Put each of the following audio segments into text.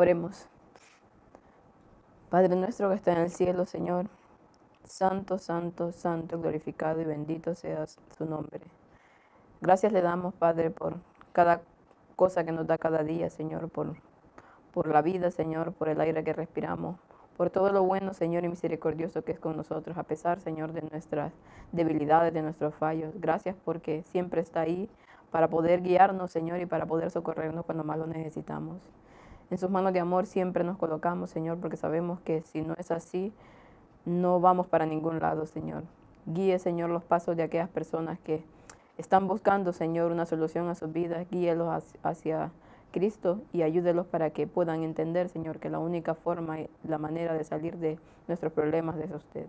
Oremos. Padre nuestro que está en el cielo, Señor, santo, santo, santo, glorificado y bendito sea su nombre. Gracias le damos, Padre, por cada cosa que nos da cada día, Señor, por la vida, Señor, por el aire que respiramos, por todo lo bueno, Señor, y misericordioso que es con nosotros, a pesar, Señor, de nuestras debilidades, de nuestros fallos. Gracias porque siempre está ahí para poder guiarnos, Señor, y para poder socorrernos cuando más lo necesitamos. En sus manos de amor siempre nos colocamos, Señor, porque sabemos que si no es así, no vamos para ningún lado, Señor. Guíe, Señor, los pasos de aquellas personas que están buscando, Señor, una solución a sus vidas. Guíelos hacia Cristo y ayúdelos para que puedan entender, Señor, que la única forma y la manera de salir de nuestros problemas es usted.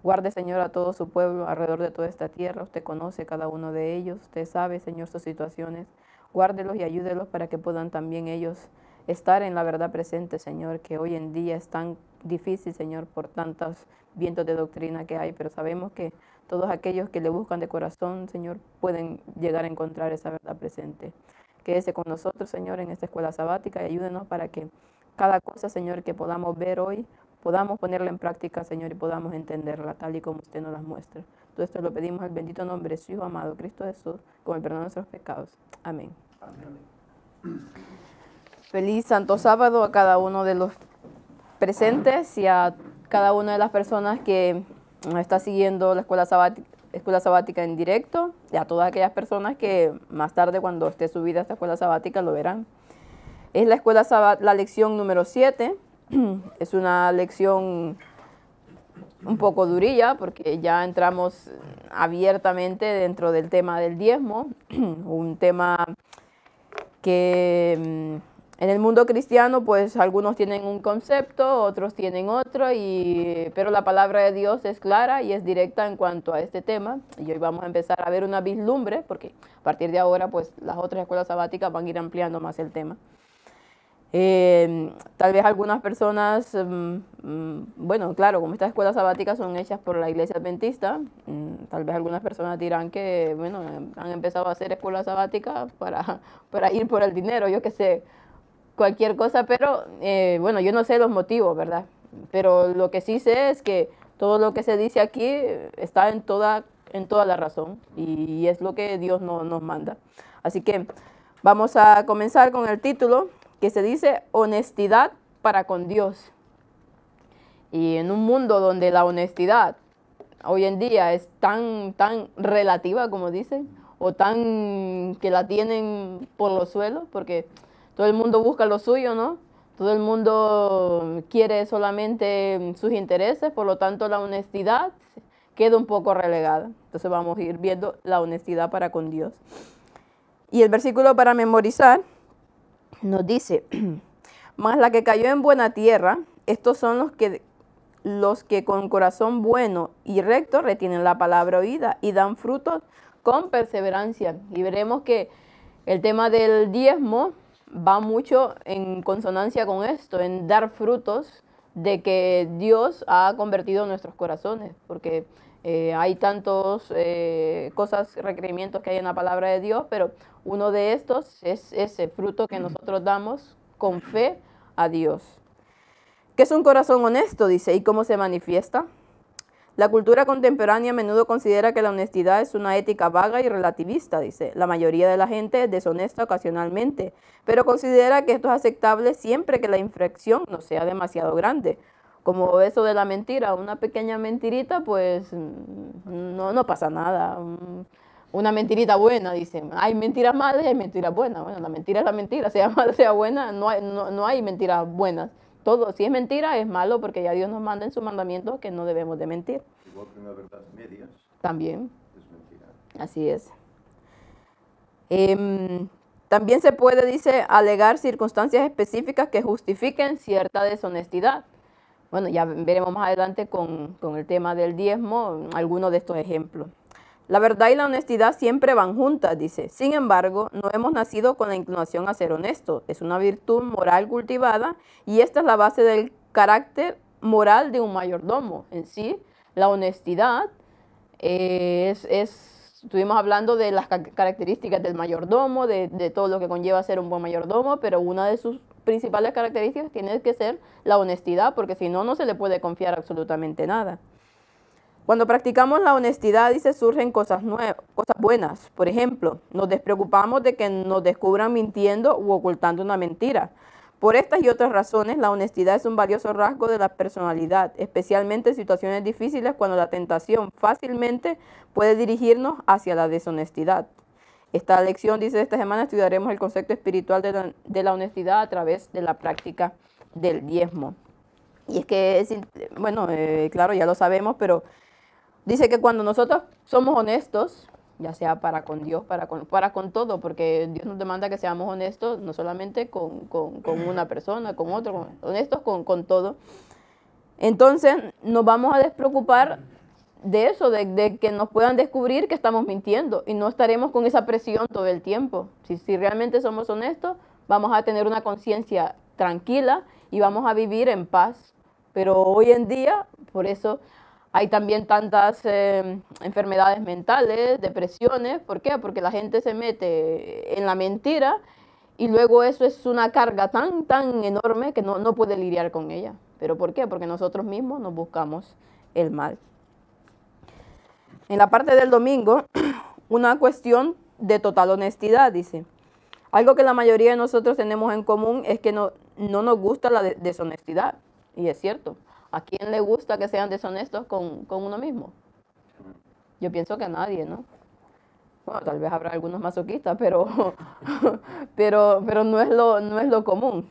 Guarde, Señor, a todo su pueblo alrededor de toda esta tierra. Usted conoce cada uno de ellos. Usted sabe, Señor, sus situaciones. Guárdelos y ayúdelos para que puedan también ellos estar en la verdad presente, Señor, que hoy en día es tan difícil, Señor, por tantos vientos de doctrina que hay, pero sabemos que todos aquellos que le buscan de corazón, Señor, pueden llegar a encontrar esa verdad presente. Quédese con nosotros, Señor, en esta escuela sabática y ayúdenos para que cada cosa, Señor, que podamos ver hoy, podamos ponerla en práctica, Señor, y podamos entenderla tal y como usted nos la muestra. Todo esto lo pedimos al bendito nombre de su Hijo amado, Cristo Jesús, con el perdón de nuestros pecados. Amén. Amén. Feliz Santo Sábado a cada uno de los presentes y a cada una de las personas que está siguiendo la escuela sabática en directo, y a todas aquellas personas que más tarde, cuando esté subida esta escuela sabática, lo verán. Es la lección número 7. Es una lección un poco durilla porque ya entramos abiertamente dentro del tema del diezmo, un tema que en el mundo cristiano, pues algunos tienen un concepto, otros tienen otro, pero la palabra de Dios es clara y es directa en cuanto a este tema. Y hoy vamos a empezar a ver una vislumbre, porque a partir de ahora, pues las otras escuelas sabáticas van a ir ampliando más el tema. Tal vez algunas personas, bueno, claro, como estas escuelas sabáticas son hechas por la Iglesia Adventista, tal vez algunas personas dirán que, bueno, han empezado a hacer escuelas sabáticas para ir por el dinero, yo qué sé, cualquier cosa, pero bueno, yo no sé los motivos, ¿verdad? Pero lo que sí sé es que todo lo que se dice aquí está en toda la razón y es lo que Dios nos manda. Así que vamos a comenzar con el título que se dice honestidad para con Dios. Y en un mundo donde la honestidad hoy en día es tan relativa, como dicen, o tan que la tienen por los suelos, porque todo el mundo busca lo suyo, ¿no? Todo el mundo quiere solamente sus intereses, por lo tanto la honestidad queda un poco relegada. Entonces vamos a ir viendo la honestidad para con Dios. Y el versículo para memorizar nos dice, mas la que cayó en buena tierra, estos son los que con corazón bueno y recto retienen la palabra oída y dan frutos con perseverancia. Y veremos que el tema del diezmo va mucho en consonancia con esto, en dar frutos de que Dios ha convertido nuestros corazones, porque hay tantos requerimientos que hay en la palabra de Dios, pero uno de estos es ese fruto que nosotros damos con fe a Dios. ¿Qué es un corazón honesto? Dice, ¿y cómo se manifiesta? La cultura contemporánea a menudo considera que la honestidad es una ética vaga y relativista, dice. La mayoría de la gente es deshonesta ocasionalmente, pero considera que esto es aceptable siempre que la infracción no sea demasiado grande. Como eso de la mentira, una pequeña mentirita, pues no pasa nada. Una mentirita buena, dicen. Hay mentiras malas y hay mentiras buenas. Bueno, la mentira es la mentira, sea mala, sea buena, no hay mentiras buenas. Todo, si es mentira, es malo porque ya Dios nos manda en su mandamiento que no debemos de mentir. Igual que una verdad medias. También. Es mentira. Así es. También se puede, dice, alegar circunstancias específicas que justifiquen cierta deshonestidad. Bueno, ya veremos más adelante con el tema del diezmo algunos de estos ejemplos. La verdad y la honestidad siempre van juntas, dice. Sin embargo, no hemos nacido con la inclinación a ser honestos. Es una virtud moral cultivada y esta es la base del carácter moral de un mayordomo. En sí, la honestidad estuvimos hablando de las características del mayordomo, de todo lo que conlleva ser un buen mayordomo, pero una de sus principales características tiene que ser la honestidad, porque si no, no se le puede confiar absolutamente nada. Cuando practicamos la honestidad, dice, surgen cosas nuevas, cosas buenas. Por ejemplo, nos despreocupamos de que nos descubran mintiendo u ocultando una mentira. Por estas y otras razones, la honestidad es un valioso rasgo de la personalidad, especialmente en situaciones difíciles cuando la tentación fácilmente puede dirigirnos hacia la deshonestidad. Esta lección, dice, esta semana estudiaremos el concepto espiritual de la honestidad a través de la práctica del diezmo. Y es que, bueno, claro, ya lo sabemos, pero dice que cuando nosotros somos honestos, ya sea para con Dios, para con todo, porque Dios nos demanda que seamos honestos, no solamente con una persona, con otro, honestos con todo. Entonces nos vamos a despreocupar de eso, de que nos puedan descubrir que estamos mintiendo y no estaremos con esa presión todo el tiempo. Si realmente somos honestos, vamos a tener una conciencia tranquila y vamos a vivir en paz. Pero hoy en día, por eso hay también tantas enfermedades mentales, depresiones. ¿Por qué? Porque la gente se mete en la mentira y luego eso es una carga tan enorme que no puede lidiar con ella. ¿Pero por qué? Porque nosotros mismos nos buscamos el mal. En la parte del domingo, una cuestión de total honestidad, dice. Algo que la mayoría de nosotros tenemos en común es que no nos gusta la deshonestidad. Y es cierto. ¿A quién le gusta que sean deshonestos con uno mismo? Yo pienso que a nadie, ¿no? Bueno, tal vez habrá algunos masoquistas, pero no es lo común.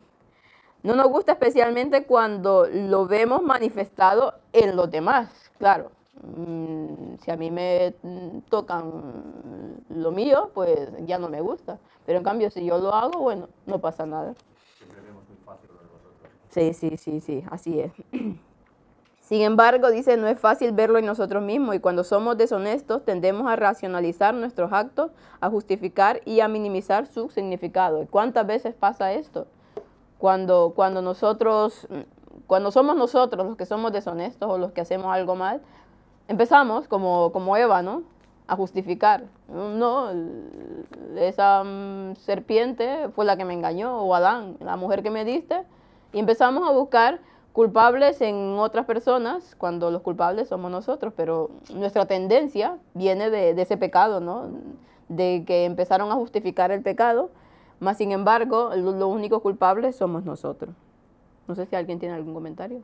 No nos gusta especialmente cuando lo vemos manifestado en los demás, claro. Si a mí me tocan lo mío, pues ya no me gusta. Pero en cambio, si yo lo hago, bueno, no pasa nada. Siempre vemos muy fácil lo de nosotros. Sí, así es. Sin embargo, dice, no es fácil verlo en nosotros mismos y cuando somos deshonestos tendemos a racionalizar nuestros actos, a justificar y a minimizar su significado. ¿Y cuántas veces pasa esto? Cuando somos nosotros los que somos deshonestos o los que hacemos algo mal, empezamos como Eva, ¿no? A justificar. No, esa serpiente fue la que me engañó, o Adán, la mujer que me diste, y empezamos a buscar culpables en otras personas cuando los culpables somos nosotros, pero nuestra tendencia viene de ese pecado, ¿no? De que empezaron a justificar el pecado, más sin embargo, los únicos culpables somos nosotros. No sé si alguien tiene algún comentario.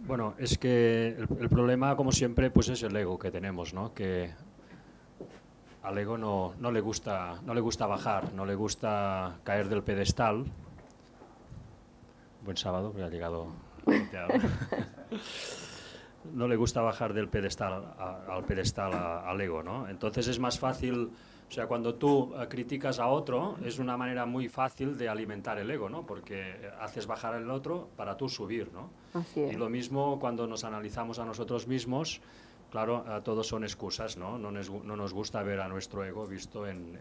Bueno, es que el problema, como siempre, pues es el ego que tenemos, ¿no? Que al ego no le gusta bajar, no le gusta caer del pedestal. Buen sábado, que ha llegado. No le gusta bajar del pedestal al pedestal al ego, ¿no? Entonces es más fácil, o sea, cuando tú criticas a otro, es una manera muy fácil de alimentar el ego, ¿no? Porque haces bajar al otro para tú subir, ¿no? Así es. Y lo mismo cuando nos analizamos a nosotros mismos, claro, todos son excusas, ¿no? No nos gusta ver a nuestro ego visto en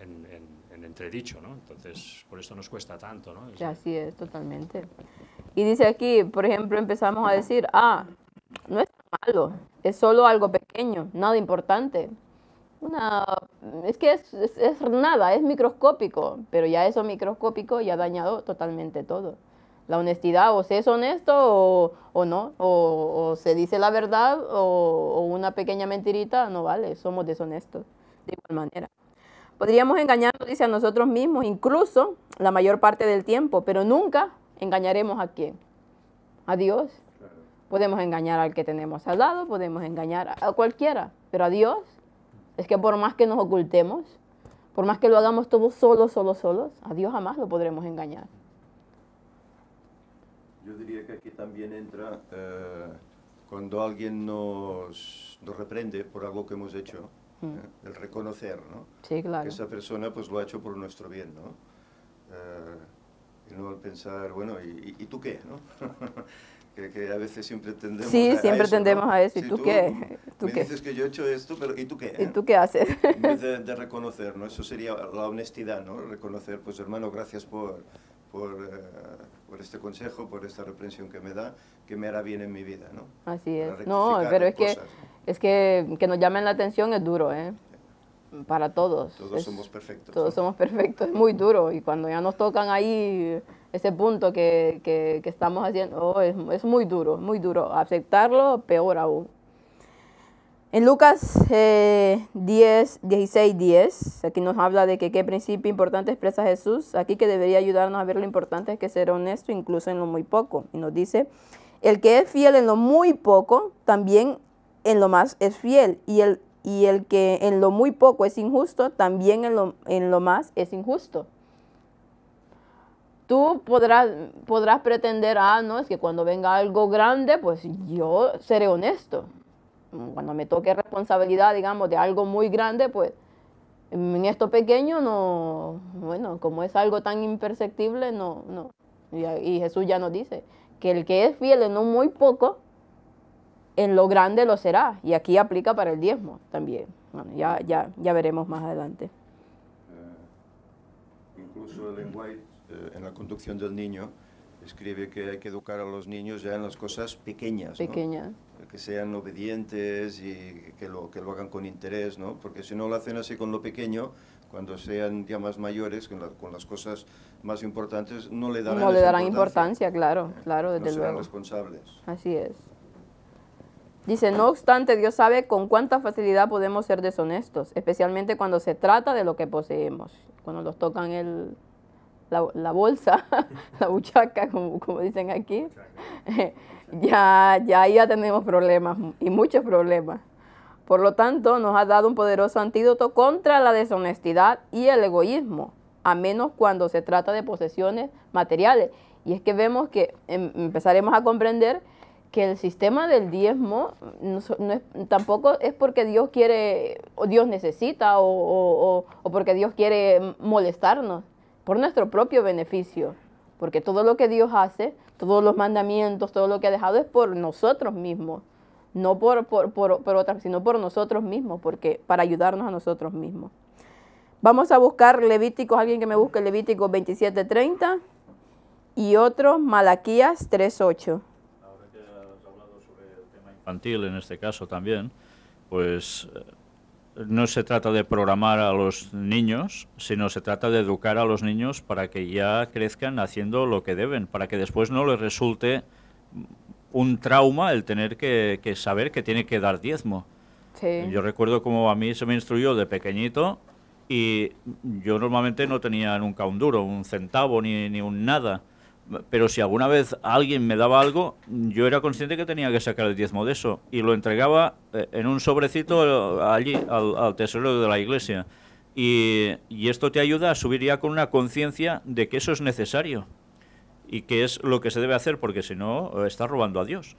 entredicho, ¿no? Entonces, por eso nos cuesta tanto, ¿no? Sí, así es, totalmente. Y dice aquí, por ejemplo, empezamos a decir, no es malo, es solo algo pequeño, nada importante. Es que es nada, es microscópico, pero ya eso microscópico ya ha dañado totalmente todo. La honestidad, o se es honesto o no, o se dice la verdad o una pequeña mentirita, no vale, somos deshonestos de igual manera. Podríamos engañarnos, dice, a nosotros mismos, incluso la mayor parte del tiempo, pero nunca engañaremos a quién, a Dios. Podemos engañar al que tenemos al lado, podemos engañar a cualquiera, pero a Dios, es que por más que nos ocultemos, por más que lo hagamos todos solos, a Dios jamás lo podremos engañar. Yo diría que aquí también entra cuando alguien nos reprende por algo que hemos hecho, el reconocer, ¿no? Sí, claro. Que esa persona pues lo ha hecho por nuestro bien, ¿no? Y no el pensar, bueno, ¿y tú qué, no? que a veces siempre tendemos sí, a siempre eso, tendemos ¿no? a eso. ¿Y Si tú qué? ¿Tú me qué? dices que yo he hecho esto, pero ¿y tú qué? ¿Y tú qué haces? En vez de reconocer, ¿no? Eso sería la honestidad, ¿no? Reconocer, pues hermano, gracias por este consejo, por esta reprensión que me da, que me hará bien en mi vida, ¿no? Así es. Para No, rectificar pero cosas, ¿no? es que nos llamen la atención es duro, ¿eh? para todos. Todos somos perfectos. Todos somos perfectos, es muy duro. Y cuando ya nos tocan ahí ese punto que estamos haciendo, es muy duro, muy duro. Aceptarlo, peor aún. En Lucas 16:10, aquí nos habla de que qué principio importante expresa Jesús, aquí que debería ayudarnos a ver lo importante es que ser honesto incluso en lo muy poco. Y nos dice, el que es fiel en lo muy poco, también en lo más es fiel. Y el que en lo muy poco es injusto, también en lo más es injusto. Tú podrás pretender, no, es que cuando venga algo grande, pues yo seré honesto. Cuando me toque responsabilidad, digamos, de algo muy grande, pues en esto pequeño no, bueno, como es algo tan imperceptible, no. Y Jesús ya nos dice que el que es fiel en lo muy poco, en lo grande lo será. Y aquí aplica para el diezmo también. Bueno, ya veremos más adelante. Incluso Ellen White, en la conducción del niño, escribe que hay que educar a los niños ya en las cosas pequeñas, Pequeñas. ¿no? Que sean obedientes y que lo hagan con interés, ¿no? Porque si no lo hacen así con lo pequeño, cuando sean ya más mayores, con las cosas más importantes, no le darán importancia, claro, desde no serán luego. responsables. Así es. Dice, no obstante, Dios sabe con cuánta facilidad podemos ser deshonestos, especialmente cuando se trata de lo que poseemos. Cuando nos tocan la bolsa, la buchaca, como dicen aquí, ya tenemos problemas, y muchos problemas. Por lo tanto, nos ha dado un poderoso antídoto contra la deshonestidad y el egoísmo, a menos cuando se trata de posesiones materiales. Y es que vemos que empezaremos a comprender que el sistema del diezmo tampoco es porque Dios quiere, o Dios necesita, o porque Dios quiere molestarnos, por nuestro propio beneficio. Porque todo lo que Dios hace, todos los mandamientos, todo lo que ha dejado es por nosotros mismos. No por otras, sino por nosotros mismos, porque para ayudarnos a nosotros mismos. Vamos a buscar Levíticos, alguien que me busque Levíticos 27:30 y otro Malaquías 3:8. Ahora que has hablado sobre el tema infantil, en este caso también, pues no se trata de programar a los niños, sino se trata de educar a los niños para que ya crezcan haciendo lo que deben, para que después no les resulte un trauma el tener que saber que tiene que dar diezmo. Sí. Yo recuerdo como a mí se me instruyó de pequeñito y yo normalmente no tenía nunca un duro, un centavo ni un nada. Pero si alguna vez alguien me daba algo, yo era consciente que tenía que sacar el diezmo de eso y lo entregaba en un sobrecito allí al tesorero de la iglesia. Y esto te ayuda a subir ya con una conciencia de que eso es necesario y que es lo que se debe hacer, porque si no, estás robando a Dios.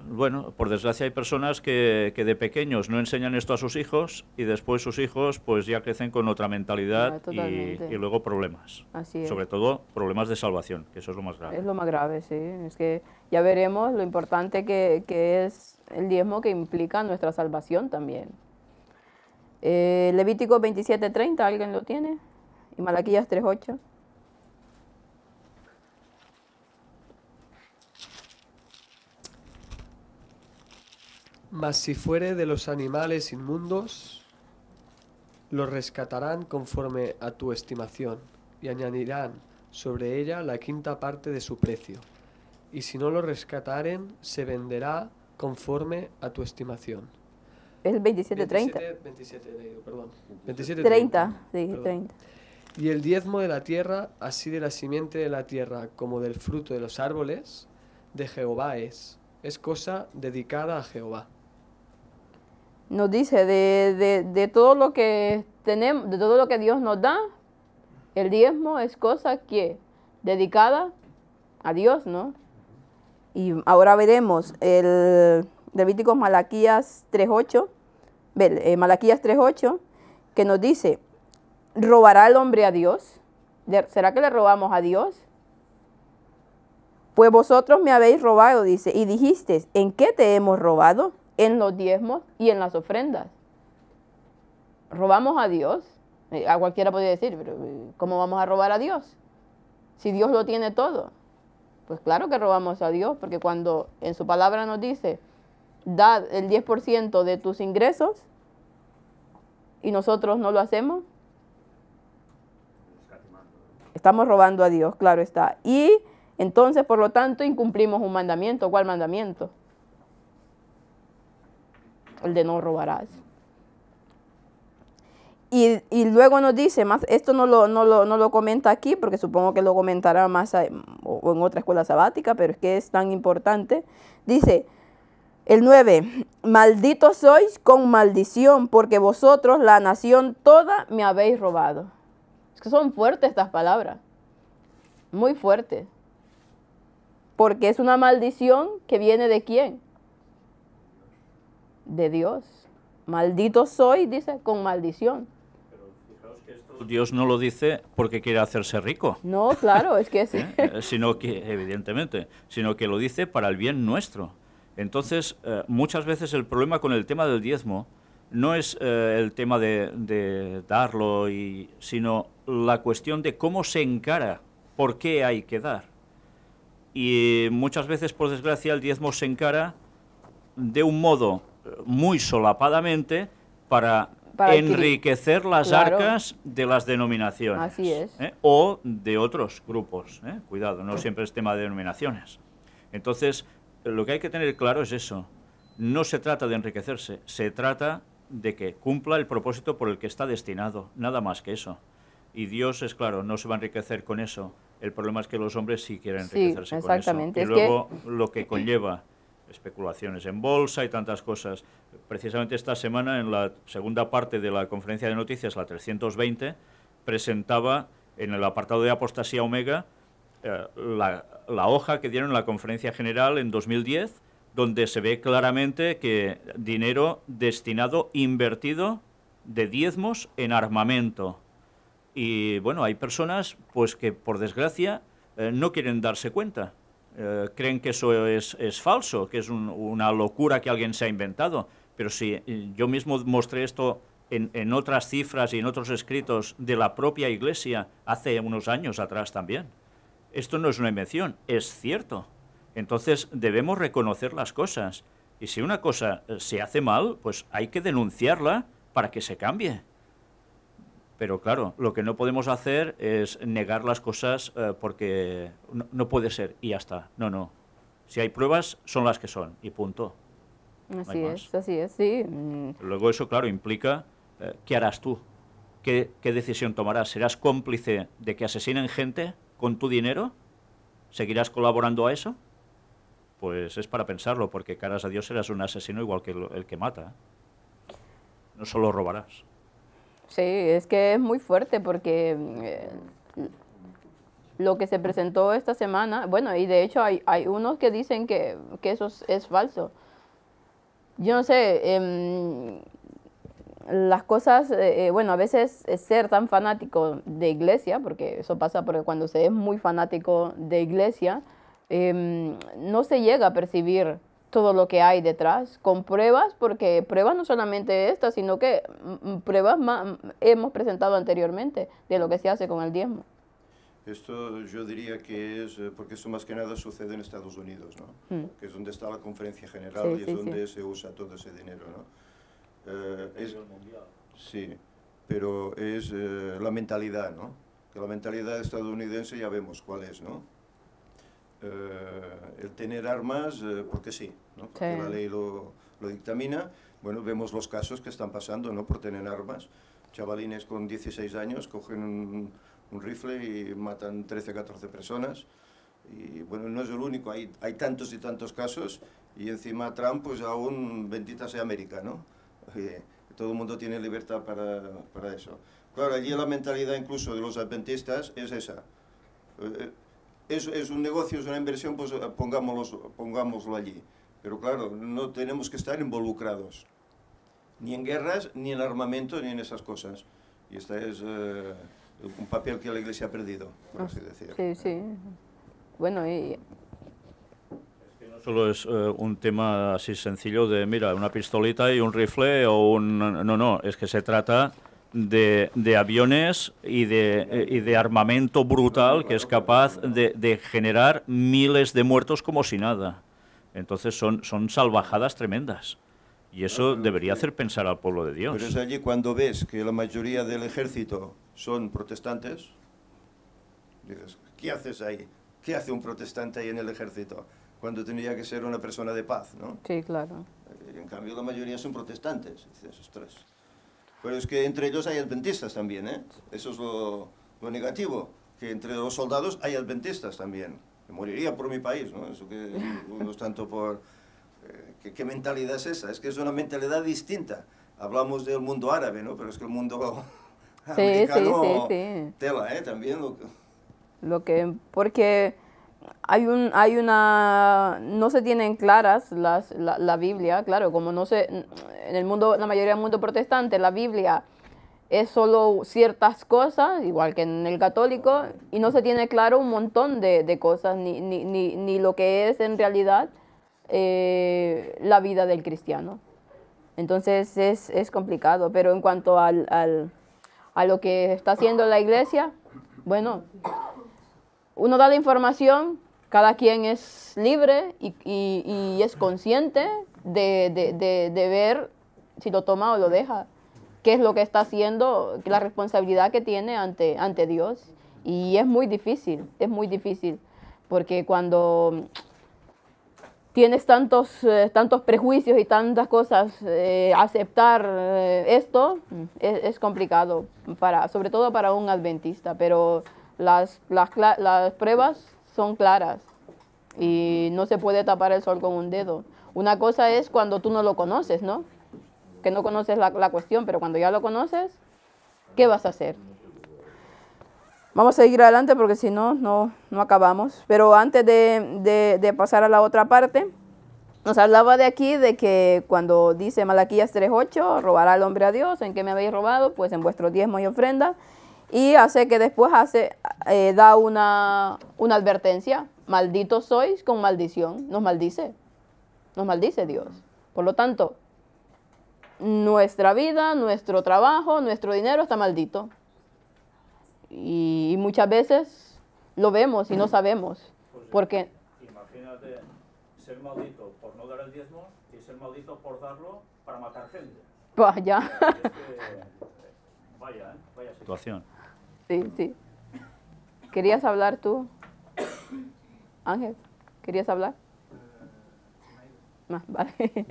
Bueno, por desgracia hay personas que de pequeños no enseñan esto a sus hijos y después sus hijos pues ya crecen con otra mentalidad y luego problemas. Así es. Sobre todo problemas de salvación, que eso es lo más grave. Es lo más grave, sí. Es que ya veremos lo importante que es el diezmo, que implica nuestra salvación también. Levítico 27:30, ¿alguien lo tiene? Y Malaquías 3:8. Mas si fuere de los animales inmundos, los rescatarán conforme a tu estimación, y añadirán sobre ella la quinta parte de su precio. Y si no lo rescataren, se venderá conforme a tu estimación. Es el 27:30. 27, perdón. 27, 30, sí, perdón. 30. Y el diezmo de la tierra, así de la simiente de la tierra como del fruto de los árboles, de Jehová es cosa dedicada a Jehová. Nos dice de todo lo que tenemos, de todo lo que Dios nos da, el diezmo es cosa que dedicada a Dios, ¿no? Y ahora veremos el Levítico Malaquías 3:8, Malaquías 3:8, que nos dice, ¿robará el hombre a Dios? ¿Será que le robamos a Dios? Pues vosotros me habéis robado, dice, y dijisteis, ¿en qué te hemos robado? En los diezmos y en las ofrendas. ¿Robamos a Dios? A cualquiera podría decir, pero ¿cómo vamos a robar a Dios? Si Dios lo tiene todo. Pues claro que robamos a Dios, porque cuando en su palabra nos dice, dad el 10% de tus ingresos, y nosotros no lo hacemos, estamos robando a Dios, claro está. Y entonces, por lo tanto, incumplimos un mandamiento. ¿Cuál mandamiento? El de no robarás. Y luego nos dice, más, esto no lo comenta aquí, porque supongo que lo comentará más o en otra escuela sabática, pero es que es tan importante. Dice, el 9, malditos sois con maldición, porque vosotros, la nación toda, me habéis robado. Es que son fuertes estas palabras, muy fuertes. Porque es una maldición que viene ¿de quién? De Dios. Malditos sois, dice, con maldición. Dios no lo dice porque quiere hacerse rico. No, claro, es que sí. Sino que, evidentemente, sino que lo dice para el bien nuestro. Entonces, muchas veces el problema con el tema del diezmo no es el tema de darlo, sino la cuestión de cómo se encara, por qué hay que dar. Y muchas veces, por desgracia, el diezmo se encara de un modo muy solapadamente para enriquecer las arcas de las denominaciones. Así es. O de otros grupos. Cuidado, no siempre es tema de denominaciones. Entonces, lo que hay que tener claro es eso. No se trata de enriquecerse, se trata de que cumpla el propósito por el que está destinado, nada más que eso. Y Dios, es claro, no se va a enriquecer con eso. El problema es que los hombres sí quieren enriquecerse con exactamente. eso. Y luego lo que conlleva especulaciones en bolsa y tantas cosas. Precisamente esta semana, en la segunda parte de la conferencia de noticias, la 320, presentaba en el apartado de Apostasía Omega la hoja que dieron en la conferencia general en 2010, donde se ve claramente que dinero destinado, invertido de diezmos en armamento. Y bueno, hay personas pues que por desgracia no quieren darse cuenta. Creen que eso es falso, que es una locura que alguien se ha inventado. Pero si yo mismo mostré esto en otras cifras y en otros escritos de la propia Iglesia hace unos años atrás también. Esto no es una invención, es cierto. Entonces debemos reconocer las cosas. Y si una cosa se hace mal, pues hay que denunciarla para que se cambie. Pero claro, lo que no podemos hacer es negar las cosas porque no puede ser y ya está. No, no. Si hay pruebas, son las que son y punto. Así es, sí. Luego eso, claro, implica ¿qué harás tú? ¿Qué decisión tomarás? ¿Serás cómplice de que asesinen gente con tu dinero? ¿Seguirás colaborando a eso? Pues es para pensarlo, porque caras a Dios serás un asesino igual que el que mata. No solo robarás. Sí, es que es muy fuerte porque lo que se presentó esta semana, bueno, y de hecho hay unos que dicen que eso es falso. Yo no sé, las cosas, bueno, a veces ser tan fanático de iglesia, porque eso pasa porque cuando se es muy fanático de iglesia, no se llega a percibir todo lo que hay detrás, con pruebas, porque pruebas no solamente estas, sino que pruebas hemos presentado anteriormente de lo que se hace con el diezmo. Esto yo diría que es, porque esto más que nada sucede en Estados Unidos, ¿no? Que es donde está la conferencia general y es donde se usa todo ese dinero, ¿no? Sí, pero es la mentalidad, ¿no? Que la mentalidad estadounidense ya vemos cuál es, ¿no? El tener armas porque sí, ¿no? Porque la ley lo dictamina. Bueno, vemos los casos que están pasando, ¿no? Por tener armas. Chavalines con 16 años cogen un rifle y matan 13, 14 personas. Y bueno, no es el único, hay tantos y tantos casos. Y encima Trump, pues aún bendita sea América, ¿no? Todo el mundo tiene libertad para eso. Claro, allí la mentalidad incluso de los adventistas es esa. Es un negocio, es una inversión, pues pongámoslo allí. Pero claro, no tenemos que estar involucrados, ni en guerras, ni en armamento, ni en esas cosas. Y este es un papel que la Iglesia ha perdido, por así decir. Sí, sí. Bueno, y... No solo es un tema así sencillo de, mira, una pistolita y un rifle o un... No, es que se trata de aviones y de armamento brutal que es capaz de generar miles de muertos como si nada. Entonces son salvajadas tremendas. Y eso debería hacer pensar al pueblo de Dios. Pero es allí cuando ves que la mayoría del ejército son protestantes, dices, ¿qué haces ahí? ¿Qué hace un protestante ahí en el ejército? Cuando tenía que ser una persona de paz, ¿no? Sí, claro. En cambio, la mayoría son protestantes. Dices, ostras. Pero es que entre ellos hay adventistas también, ¿eh? Eso es lo negativo, que entre los soldados hay adventistas también. Me moriría por mi país, ¿no? Eso que no es tanto por... ¿Qué mentalidad es esa? Es que es una mentalidad distinta. Hablamos del mundo árabe, ¿no? Pero es que el mundo americano... Sí. Tela, ¿eh? También porque no se tienen claras la Biblia, claro, como no se, en el mundo, la mayoría del mundo protestante, la Biblia es solo ciertas cosas, igual que en el católico, y no se tiene claro un montón de cosas, ni lo que es en realidad la vida del cristiano. Entonces es complicado, pero en cuanto a lo que está haciendo la iglesia, bueno, uno da la información, cada quien es libre y es consciente de ver si lo toma o lo deja, qué es lo que está haciendo, la responsabilidad que tiene ante Dios. Y es muy difícil, porque cuando tienes tantos prejuicios y tantas cosas, aceptar esto es complicado, sobre todo para un adventista, pero las pruebas son claras y no se puede tapar el sol con un dedo. Una cosa es cuando tú no lo conoces, ¿no? Que no conoces la cuestión, pero cuando ya lo conoces, ¿qué vas a hacer? Vamos a seguir adelante porque si no, no acabamos. Pero antes de pasar a la otra parte, nos hablaba de aquí de que cuando dice Malaquías 3:8, robará el hombre a Dios, ¿en qué me habéis robado? Pues en vuestros diezmos y ofrendas. Y hace que después da una advertencia, malditos sois con maldición, nos maldice Dios. Por lo tanto, nuestra vida, nuestro trabajo, nuestro dinero está maldito. Y muchas veces lo vemos y no sabemos. Porque imagínate ser maldito por no dar el diezmo y ser maldito por darlo para matar gente. Vaya. Vaya situación. Sí. ¿Querías hablar tú, Ángel? ¿Querías hablar? No, vale.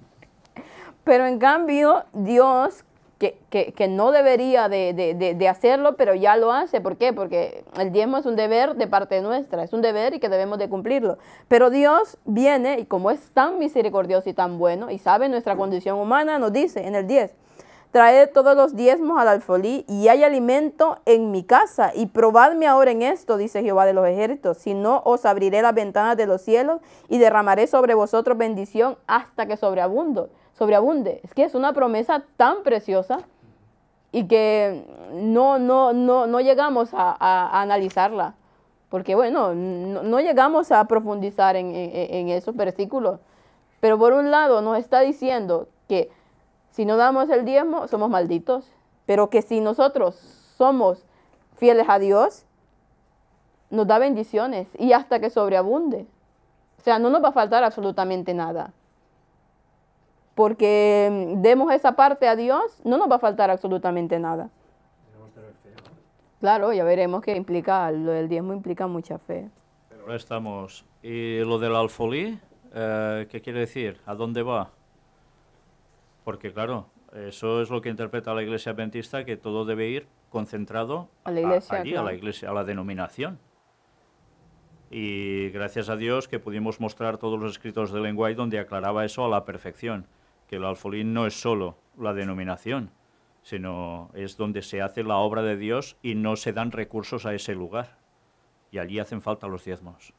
Pero en cambio, Dios, que no debería de hacerlo, pero ya lo hace. ¿Por qué? Porque el diezmo es un deber de parte nuestra, es un deber y que debemos de cumplirlo. Pero Dios viene, y como es tan misericordioso y tan bueno, y sabe nuestra condición humana, nos dice en el 10, traed todos los diezmos al alfolí, y hay alimento en mi casa, y probadme ahora en esto, dice Jehová de los ejércitos, si no os abriré las ventanas de los cielos, y derramaré sobre vosotros bendición hasta que sobreabunde. Es que es una promesa tan preciosa, y que no llegamos a analizarla, porque bueno, no llegamos a profundizar en esos versículos. Pero por un lado nos está diciendo que si no damos el diezmo, somos malditos. Pero que si nosotros somos fieles a Dios, nos da bendiciones y hasta que sobreabunde. O sea, no nos va a faltar absolutamente nada. Porque demos esa parte a Dios, no nos va a faltar absolutamente nada. Claro, ya veremos que implica, lo del diezmo implica mucha fe. Pero ahora estamos. ¿Y lo del alfolí? ¿Qué quiere decir? ¿A dónde va? Porque claro, eso es lo que interpreta la Iglesia Adventista, que todo debe ir concentrado a la iglesia, allí, claro. A la Iglesia, a la denominación. Y gracias a Dios que pudimos mostrar todos los escritos de Ellen White donde aclaraba eso a la perfección, que el alfolí no es solo la denominación, sino es donde se hace la obra de Dios y no se dan recursos a ese lugar. Y allí hacen falta los diezmos.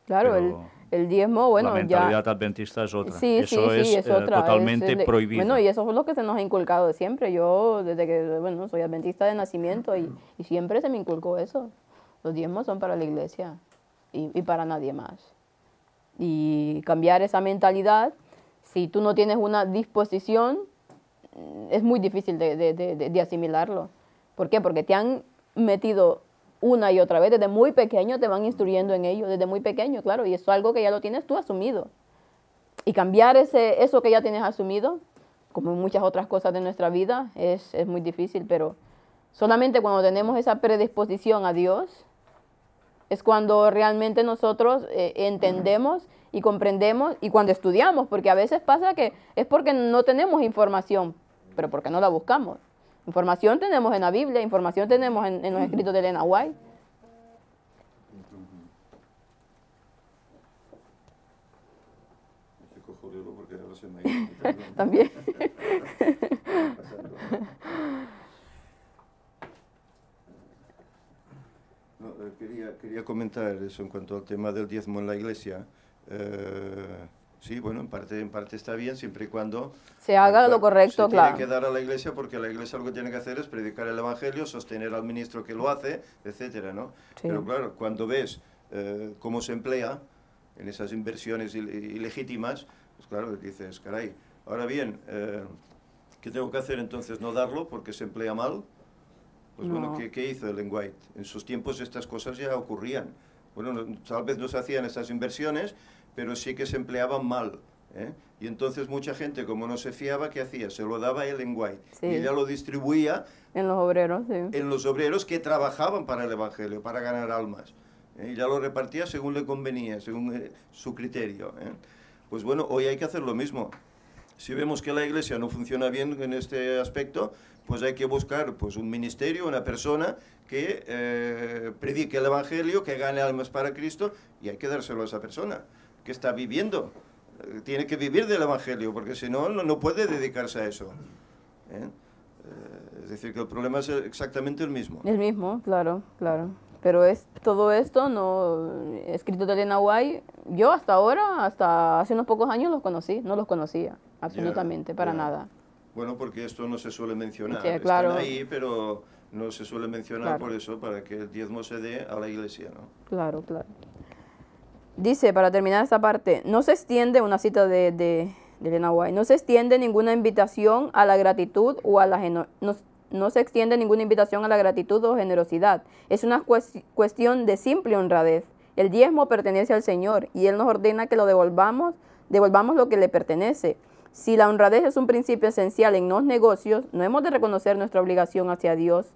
Claro, el diezmo, bueno, la mentalidad adventista es otra. Sí, eso es otra. Totalmente prohibido. Bueno, y eso es lo que se nos ha inculcado siempre. Yo, desde que, bueno, soy adventista de nacimiento y siempre se me inculcó eso. Los diezmos son para la iglesia y para nadie más. Y cambiar esa mentalidad, si tú no tienes una disposición, es muy difícil de asimilarlo. ¿Por qué? Porque te han metido una y otra vez, desde muy pequeño te van instruyendo en ello, desde muy pequeño, claro, y eso es algo que ya lo tienes tú asumido. y cambiar eso que ya tienes asumido, como en muchas otras cosas de nuestra vida, es muy difícil, pero solamente cuando tenemos esa predisposición a Dios, es cuando realmente nosotros entendemos y comprendemos, y cuando estudiamos, porque a veces pasa que es porque no tenemos información, pero porque no la buscamos. Información tenemos en la Biblia, información tenemos en los escritos de Elena White. También. No, quería comentar eso en cuanto al tema del diezmo en la iglesia. Sí, bueno, en parte está bien, siempre y cuando se haga lo correcto, se claro. tiene que dar a la iglesia, porque la iglesia lo que tiene que hacer es predicar el evangelio, sostener al ministro que lo hace, etcétera, ¿no? Sí. Pero claro, cuando ves cómo se emplea en esas inversiones ilegítimas, pues claro, dices, caray, ahora bien, ¿qué tengo que hacer entonces? ¿No darlo porque se emplea mal? Pues No. bueno, ¿qué hizo Ellen White? En sus tiempos estas cosas ya ocurrían. Bueno, tal vez no se hacían estas inversiones, pero sí que se empleaban mal, ¿eh? Y entonces mucha gente, como no se fiaba, ¿qué hacía? Se lo daba a Ellen White. Sí. Y ella lo distribuía En los obreros, sí. en los obreros que trabajaban para el Evangelio, para ganar almas. Y ya lo repartía según le convenía, según su criterio, ¿eh? Pues bueno, hoy hay que hacer lo mismo. Si vemos que la iglesia no funciona bien en este aspecto, pues hay que buscar pues, un ministerio, una persona que predique el Evangelio, que gane almas para Cristo, y hay que dárselo a esa persona que está viviendo. Tiene que vivir del Evangelio, porque si no, no puede dedicarse a eso, ¿eh? Es decir, que el problema es exactamente el mismo. El mismo, claro, claro. Pero todo esto, no escrito de Elena White, yo hasta ahora, hasta hace unos pocos años los conocí, no los conocía, absolutamente, para nada. Bueno, porque esto no se suele mencionar, Sí, claro. Están ahí, pero no se suele mencionar, Claro. por eso, para que el diezmo se dé a la iglesia, ¿no? Claro, claro. Dice, para terminar esta parte, no se extiende, una cita de Elena White, no se extiende ninguna invitación a la gratitud o a la no se extiende ninguna invitación a la gratitud o generosidad. Es una cuestión de simple honradez. El diezmo pertenece al Señor y Él nos ordena que lo devolvamos lo que le pertenece. Si la honradez es un principio esencial en los negocios, no hemos de reconocer nuestra obligación hacia Dios,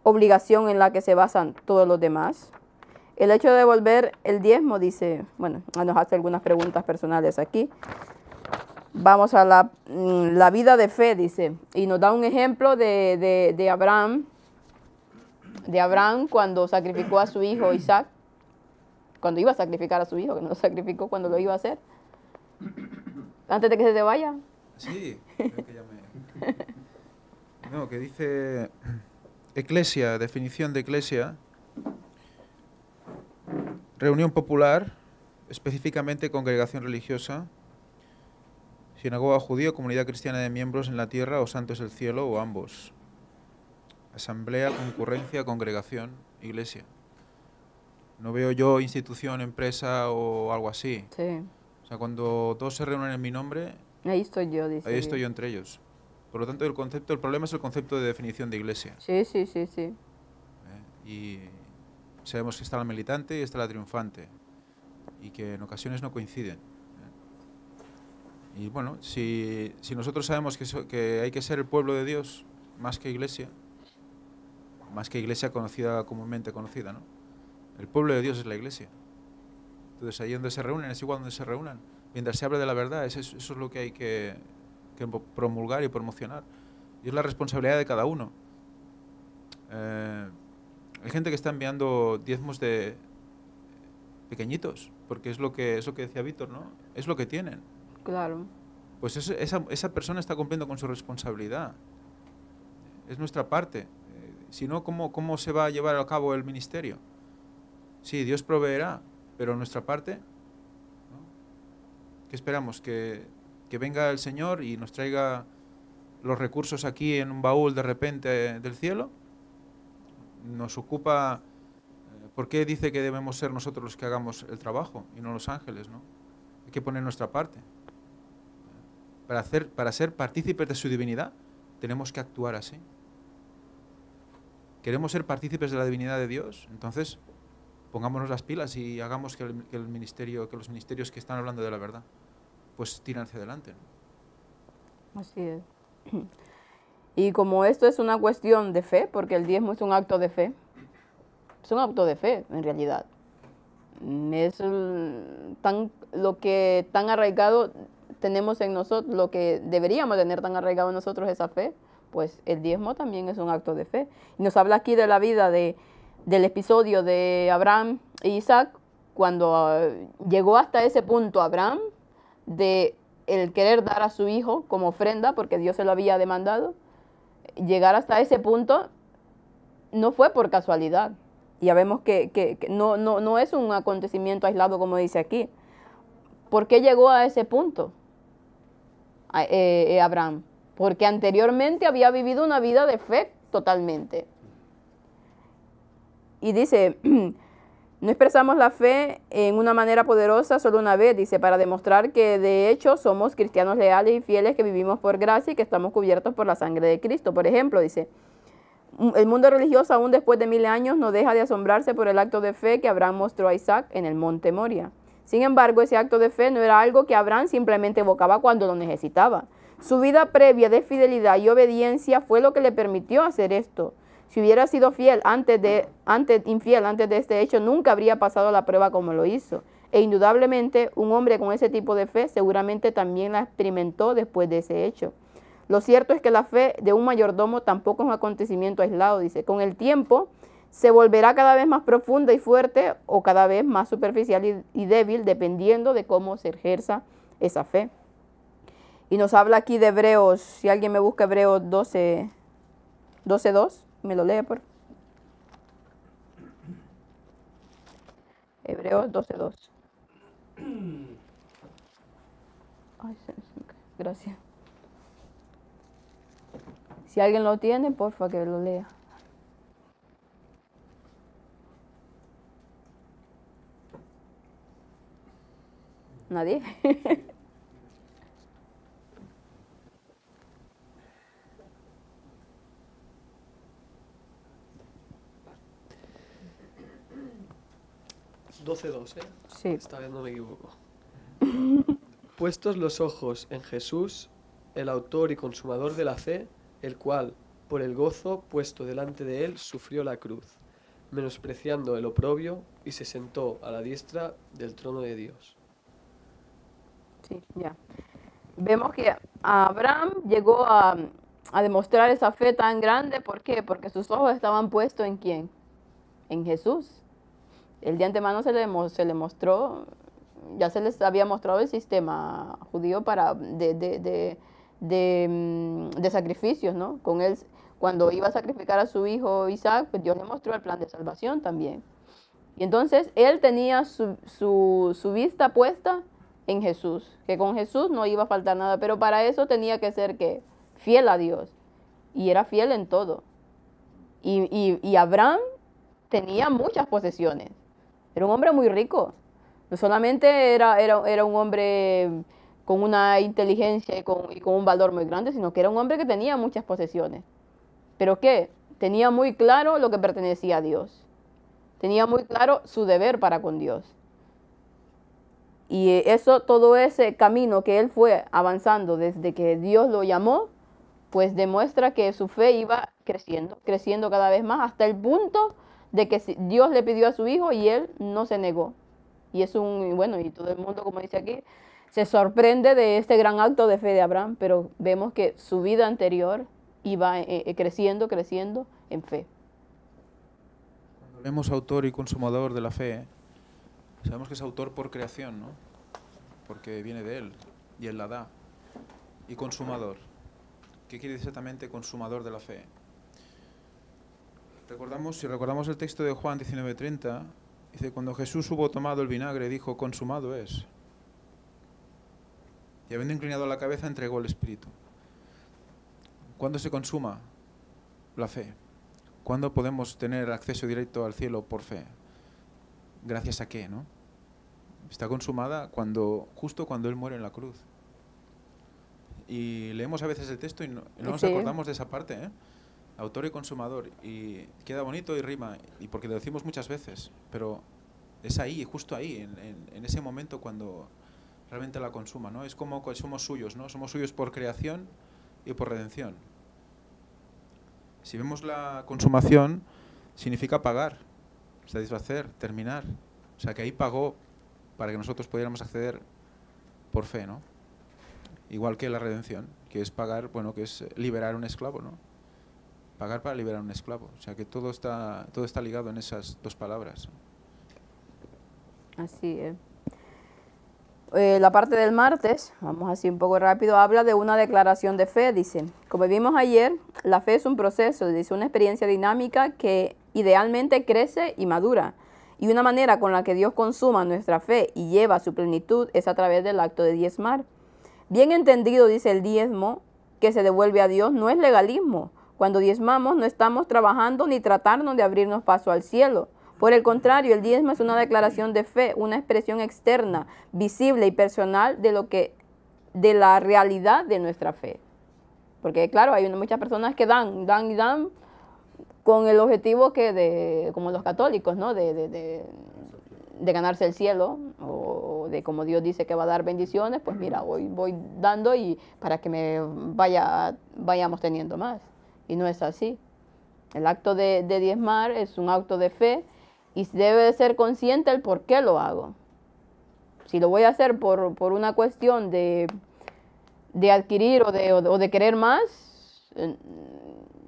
obligación en la que se basan todos los demás. El hecho de devolver el diezmo, dice, bueno, nos hace algunas preguntas personales aquí. Vamos a la vida de fe, dice, y nos da un ejemplo de Abraham cuando sacrificó a su hijo Isaac, cuando iba a sacrificar a su hijo, que no lo sacrificó cuando lo iba a hacer. Antes de que se te vaya. Sí, creo que ya me... No, que dice Eclesia, definición de Eclesia, reunión popular, específicamente congregación religiosa, sinagoga judía, comunidad cristiana de miembros en la tierra o santos del cielo o ambos. Asamblea, concurrencia, congregación, iglesia. No veo yo institución, empresa o algo así. Sí. O sea, cuando todos se reúnen en mi nombre, Ahí estoy yo, dice. ahí estoy yo entre ellos. Por lo tanto, el problema es el concepto de definición de iglesia. Sí, sí, sí, sí. Y sabemos que está la militante y está la triunfante. Y que en ocasiones no coinciden. Y bueno, si nosotros sabemos que hay que ser el pueblo de Dios más que iglesia conocida, comúnmente conocida, ¿no? El pueblo de Dios es la iglesia. Entonces ahí donde se reúnen es igual donde se reúnan. Mientras se hable de la verdad, eso es lo que hay que promulgar y promocionar. Y es la responsabilidad de cada uno. Hay gente que está enviando diezmos de pequeñitos, porque es lo que decía Víctor, ¿no? Es lo que tienen. Claro. Pues esa persona está cumpliendo con su responsabilidad. Es nuestra parte. Si no, ¿cómo se va a llevar a cabo el ministerio? Sí, Dios proveerá, pero nuestra parte, ¿no? ¿Qué esperamos? ¿Que venga el Señor y nos traiga los recursos aquí en un baúl de repente del cielo? Nos ocupa... ¿Por qué dice que debemos ser nosotros los que hagamos el trabajo y no los ángeles, ¿no? Hay que poner nuestra parte. Para ser partícipes de su divinidad, tenemos que actuar así. ¿Queremos ser partícipes de la divinidad de Dios? Entonces, pongámonos las pilas y hagamos que los ministerios que están hablando de la verdad. pues tiran hacia adelante, ¿no? Así es. Y como esto es una cuestión de fe, porque el diezmo es un acto de fe, es un acto de fe en realidad. Es lo que tan arraigado tenemos en nosotros, lo que deberíamos tener tan arraigado en nosotros esa fe, pues el diezmo también es un acto de fe. Y nos habla aquí de la vida del episodio de Abraham e Isaac, cuando llegó hasta ese punto Abraham de el querer dar a su hijo como ofrenda, porque Dios se lo había demandado. Llegar hasta ese punto no fue por casualidad. Ya vemos que no es un acontecimiento aislado como dice aquí. ¿Por qué llegó a ese punto Abraham? Porque anteriormente había vivido una vida de fe totalmente. Y dice, no expresamos la fe en una manera poderosa solo una vez, dice, para demostrar que de hecho somos cristianos leales y fieles que vivimos por gracia y que estamos cubiertos por la sangre de Cristo. Por ejemplo, dice, el mundo religioso aún después de 1000 años no deja de asombrarse por el acto de fe que Abraham mostró a Isaac en el monte Moria. Sin embargo, ese acto de fe no era algo que Abraham simplemente evocaba cuando lo necesitaba. Su vida previa de fidelidad y obediencia fue lo que le permitió hacer esto. Si hubiera sido infiel antes de este hecho, nunca habría pasado la prueba como lo hizo. E indudablemente, un hombre con ese tipo de fe seguramente también la experimentó después de ese hecho. Lo cierto es que la fe de un mayordomo tampoco es un acontecimiento aislado, dice. Con el tiempo se volverá cada vez más profunda y fuerte o cada vez más superficial y débil, dependiendo de cómo se ejerza esa fe. Y nos habla aquí de Hebreos, si alguien me busca Hebreos 12:2, me lo lee por Hebreos 12:2. Ay, gracias. Si alguien lo tiene, porfa que lo lea. ¿Nadie? $12.2, ¿eh? Sí. Esta vez no me equivoco. Puestos los ojos en Jesús, el autor y consumador de la fe, el cual, por el gozo puesto delante de él, sufrió la cruz, menospreciando el oprobio, y se sentó a la diestra del trono de Dios. Sí, ya. Vemos que Abraham llegó a demostrar esa fe tan grande. ¿Por qué? Porque sus ojos estaban puestos ¿en quién? En Jesús. El de antemano se le mostró, ya se les había mostrado el sistema judío de sacrificios, ¿no? Con él, cuando iba a sacrificar a su hijo Isaac, pues Dios le mostró el plan de salvación también. Y entonces él tenía su vista puesta en Jesús, que con Jesús no iba a faltar nada, pero para eso tenía que ser ¿qué? Fiel a Dios, y era fiel en todo. Y Abraham tenía muchas posesiones, era un hombre muy rico, no solamente era un hombre con una inteligencia y con un valor muy grande, sino que era un hombre que tenía muchas posesiones. ¿Pero qué? Tenía muy claro lo que pertenecía a Dios, tenía muy claro su deber para con Dios. Y todo ese camino que él fue avanzando desde que Dios lo llamó, pues demuestra que su fe iba creciendo cada vez más, hasta el punto de que Dios le pidió a su hijo y él no se negó. Y y todo el mundo, como dice aquí, se sorprende de este gran acto de fe de Abraham, pero vemos que su vida anterior iba creciendo en fe. Cuando vemos autor y consumador de la fe, sabemos que es autor por creación, ¿no? Porque viene de él y él la da. Y consumador. ¿Qué quiere decir exactamente consumador de la fe? Si recordamos el texto de Juan 19:30, dice, cuando Jesús hubo tomado el vinagre, dijo, consumado es. Y habiendo inclinado la cabeza, entregó el Espíritu. ¿Cuándo se consuma la fe? ¿Cuándo podemos tener acceso directo al cielo por fe? ¿Gracias a qué, no? Está consumada justo cuando Él muere en la cruz. Y leemos a veces el texto y no nos acordamos de esa parte, ¿eh? Autor y consumador. Y queda bonito y rima, y porque lo decimos muchas veces, pero es ahí, justo ahí, en ese momento cuando realmente la consuma, ¿no? Es como que somos suyos, ¿no? Somos suyos por creación y por redención. Si vemos la consumación, significa pagar, satisfacer, terminar. O sea, que ahí pagó para que nosotros pudiéramos acceder por fe, ¿no? Igual que la redención, que es pagar, bueno, que es liberar a un esclavo, ¿no? Pagar para liberar a un esclavo. O sea, que todo está ligado en esas dos palabras. Así es. La parte del martes, vamos así un poco rápido, habla de una declaración de fe, dice. Como vimos ayer, la fe es un proceso, dice, una experiencia dinámica que idealmente crece y madura. Y una manera con la que Dios consuma nuestra fe y lleva a su plenitud es a través del acto de diezmar. Bien entendido, dice, el diezmo que se devuelve a Dios no es legalismo. Cuando diezmamos no estamos trabajando ni tratando de abrirnos paso al cielo. Por el contrario, el diezmo es una declaración de fe, una expresión externa, visible y personal de la realidad de nuestra fe. Porque claro, hay muchas personas que dan con el objetivo como los católicos, ¿no? De ganarse el cielo, o de como Dios dice que va a dar bendiciones, pues mira, voy dando y para que vayamos teniendo más. Y no es así. El acto de diezmar es un acto de fe y debe de ser consciente el por qué lo hago. Si lo voy a hacer por una cuestión de adquirir o de querer más,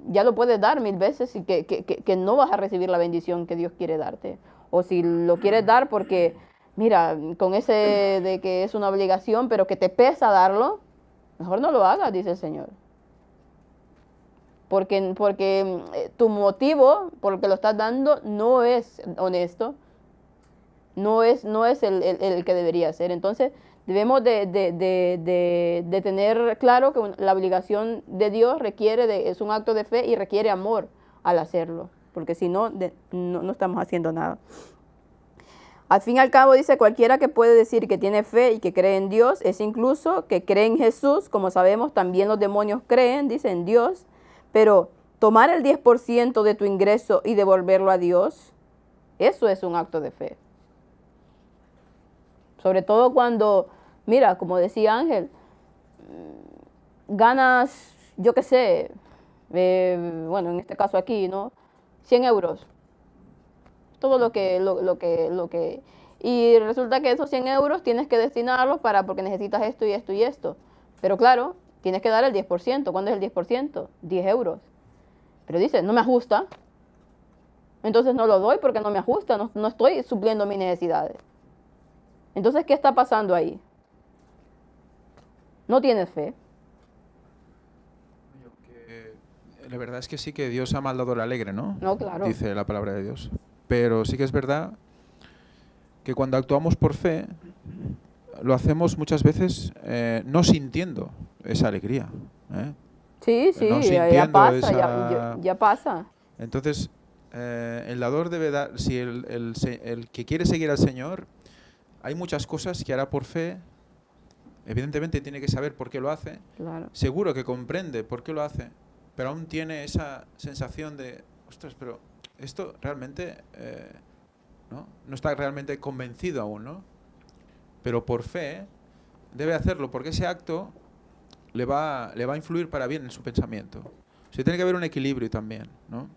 ya lo puedes dar 1000 veces y que no vas a recibir la bendición que Dios quiere darte. O si lo quieres dar porque, mira, con ese de que es una obligación, pero que te pesa darlo, mejor no lo hagas, dice el Señor. Porque tu motivo por el que lo estás dando no es honesto, no es el que debería ser. Entonces debemos de tener claro que la obligación de Dios es un acto de fe y requiere amor al hacerlo, porque si no, no estamos haciendo nada. Al fin y al cabo, dice, cualquiera que puede decir que tiene fe y que cree en Dios, es incluso que cree en Jesús. Como sabemos, también los demonios creen, dice, en Dios. Pero tomar el 10% de tu ingreso y devolverlo a Dios, eso es un acto de fe. Sobre todo cuando, mira, como decía Ángel, ganas, yo qué sé, bueno, en este caso aquí, ¿no? 100 euros. Todo lo que... Y resulta que esos 100 euros tienes que destinarlos porque necesitas esto y esto y esto. Pero claro, tienes que dar el 10%. ¿Cuándo es el 10%? 10 euros. Pero dice, no me ajusta. Entonces no lo doy porque no me ajusta, no estoy supliendo mis necesidades. Entonces, ¿qué está pasando ahí? No tienes fe. La verdad es que sí que Dios ama al dador alegre, ¿no? No, claro. Dice la palabra de Dios. Pero sí que es verdad que cuando actuamos por fe, lo hacemos muchas veces no sintiendo esa alegría. Sí, no ya pasa, ya pasa. Entonces, el dador debe dar, si el que quiere seguir al Señor, hay muchas cosas que hará por fe. Evidentemente tiene que saber por qué lo hace. Claro. Seguro que comprende por qué lo hace, pero aún tiene esa sensación de, ostras, pero esto realmente, no está realmente convencido aún, ¿no? Pero por fe debe hacerlo, porque ese acto le va a influir para bien en su pensamiento. O sea, tiene que haber un equilibrio también, ¿no?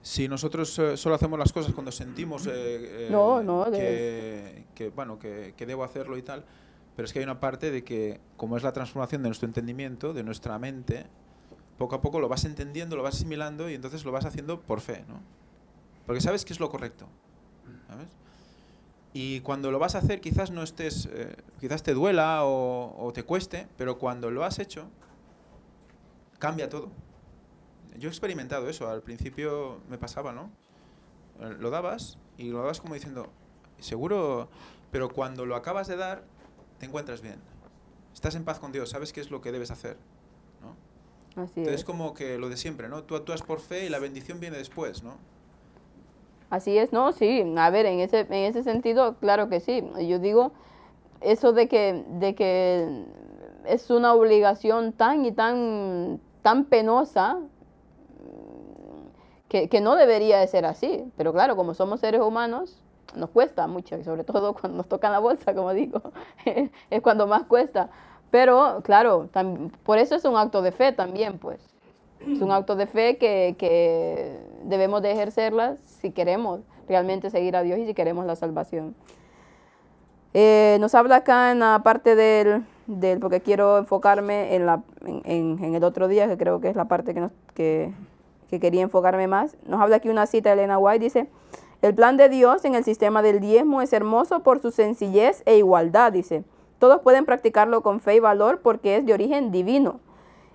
Si nosotros solo hacemos las cosas cuando sentimos que debo hacerlo y tal, pero es que hay una parte de que, como es la transformación de nuestro entendimiento, de nuestra mente, poco a poco lo vas entendiendo, lo vas asimilando y entonces lo vas haciendo por fe, ¿no? Porque sabes que es lo correcto, ¿sabes? Y cuando lo vas a hacer quizás no estés, quizás te duela o te cueste, pero cuando lo has hecho, cambia todo. Yo he experimentado eso, al principio me pasaba, ¿no? Lo dabas y lo dabas como diciendo, seguro, pero cuando lo acabas de dar, te encuentras bien. Estás en paz con Dios, sabes qué es lo que debes hacer, ¿no? Así Entonces es. como que lo de siempre, ¿no? Tú actúas por fe y la bendición viene después, ¿no? Así es, ¿no? Sí, a ver, en ese sentido, claro que sí. Yo digo, eso de que es una obligación tan penosa, que no debería de ser así. Pero claro, como somos seres humanos, nos cuesta mucho, y sobre todo cuando nos toca la bolsa, como digo, es cuando más cuesta. Pero, claro, por eso es un acto de fe también, pues. Es un acto de fe que debemos de ejercerla si queremos realmente seguir a Dios y si queremos la salvación. Nos habla acá en la parte del porque quiero enfocarme en el otro día, que creo que es la parte que quería enfocarme más. Nos habla aquí una cita de Elena White, dice: el plan de Dios en el sistema del diezmo es hermoso por su sencillez e igualdad, dice. Todos pueden practicarlo con fe y valor porque es de origen divino.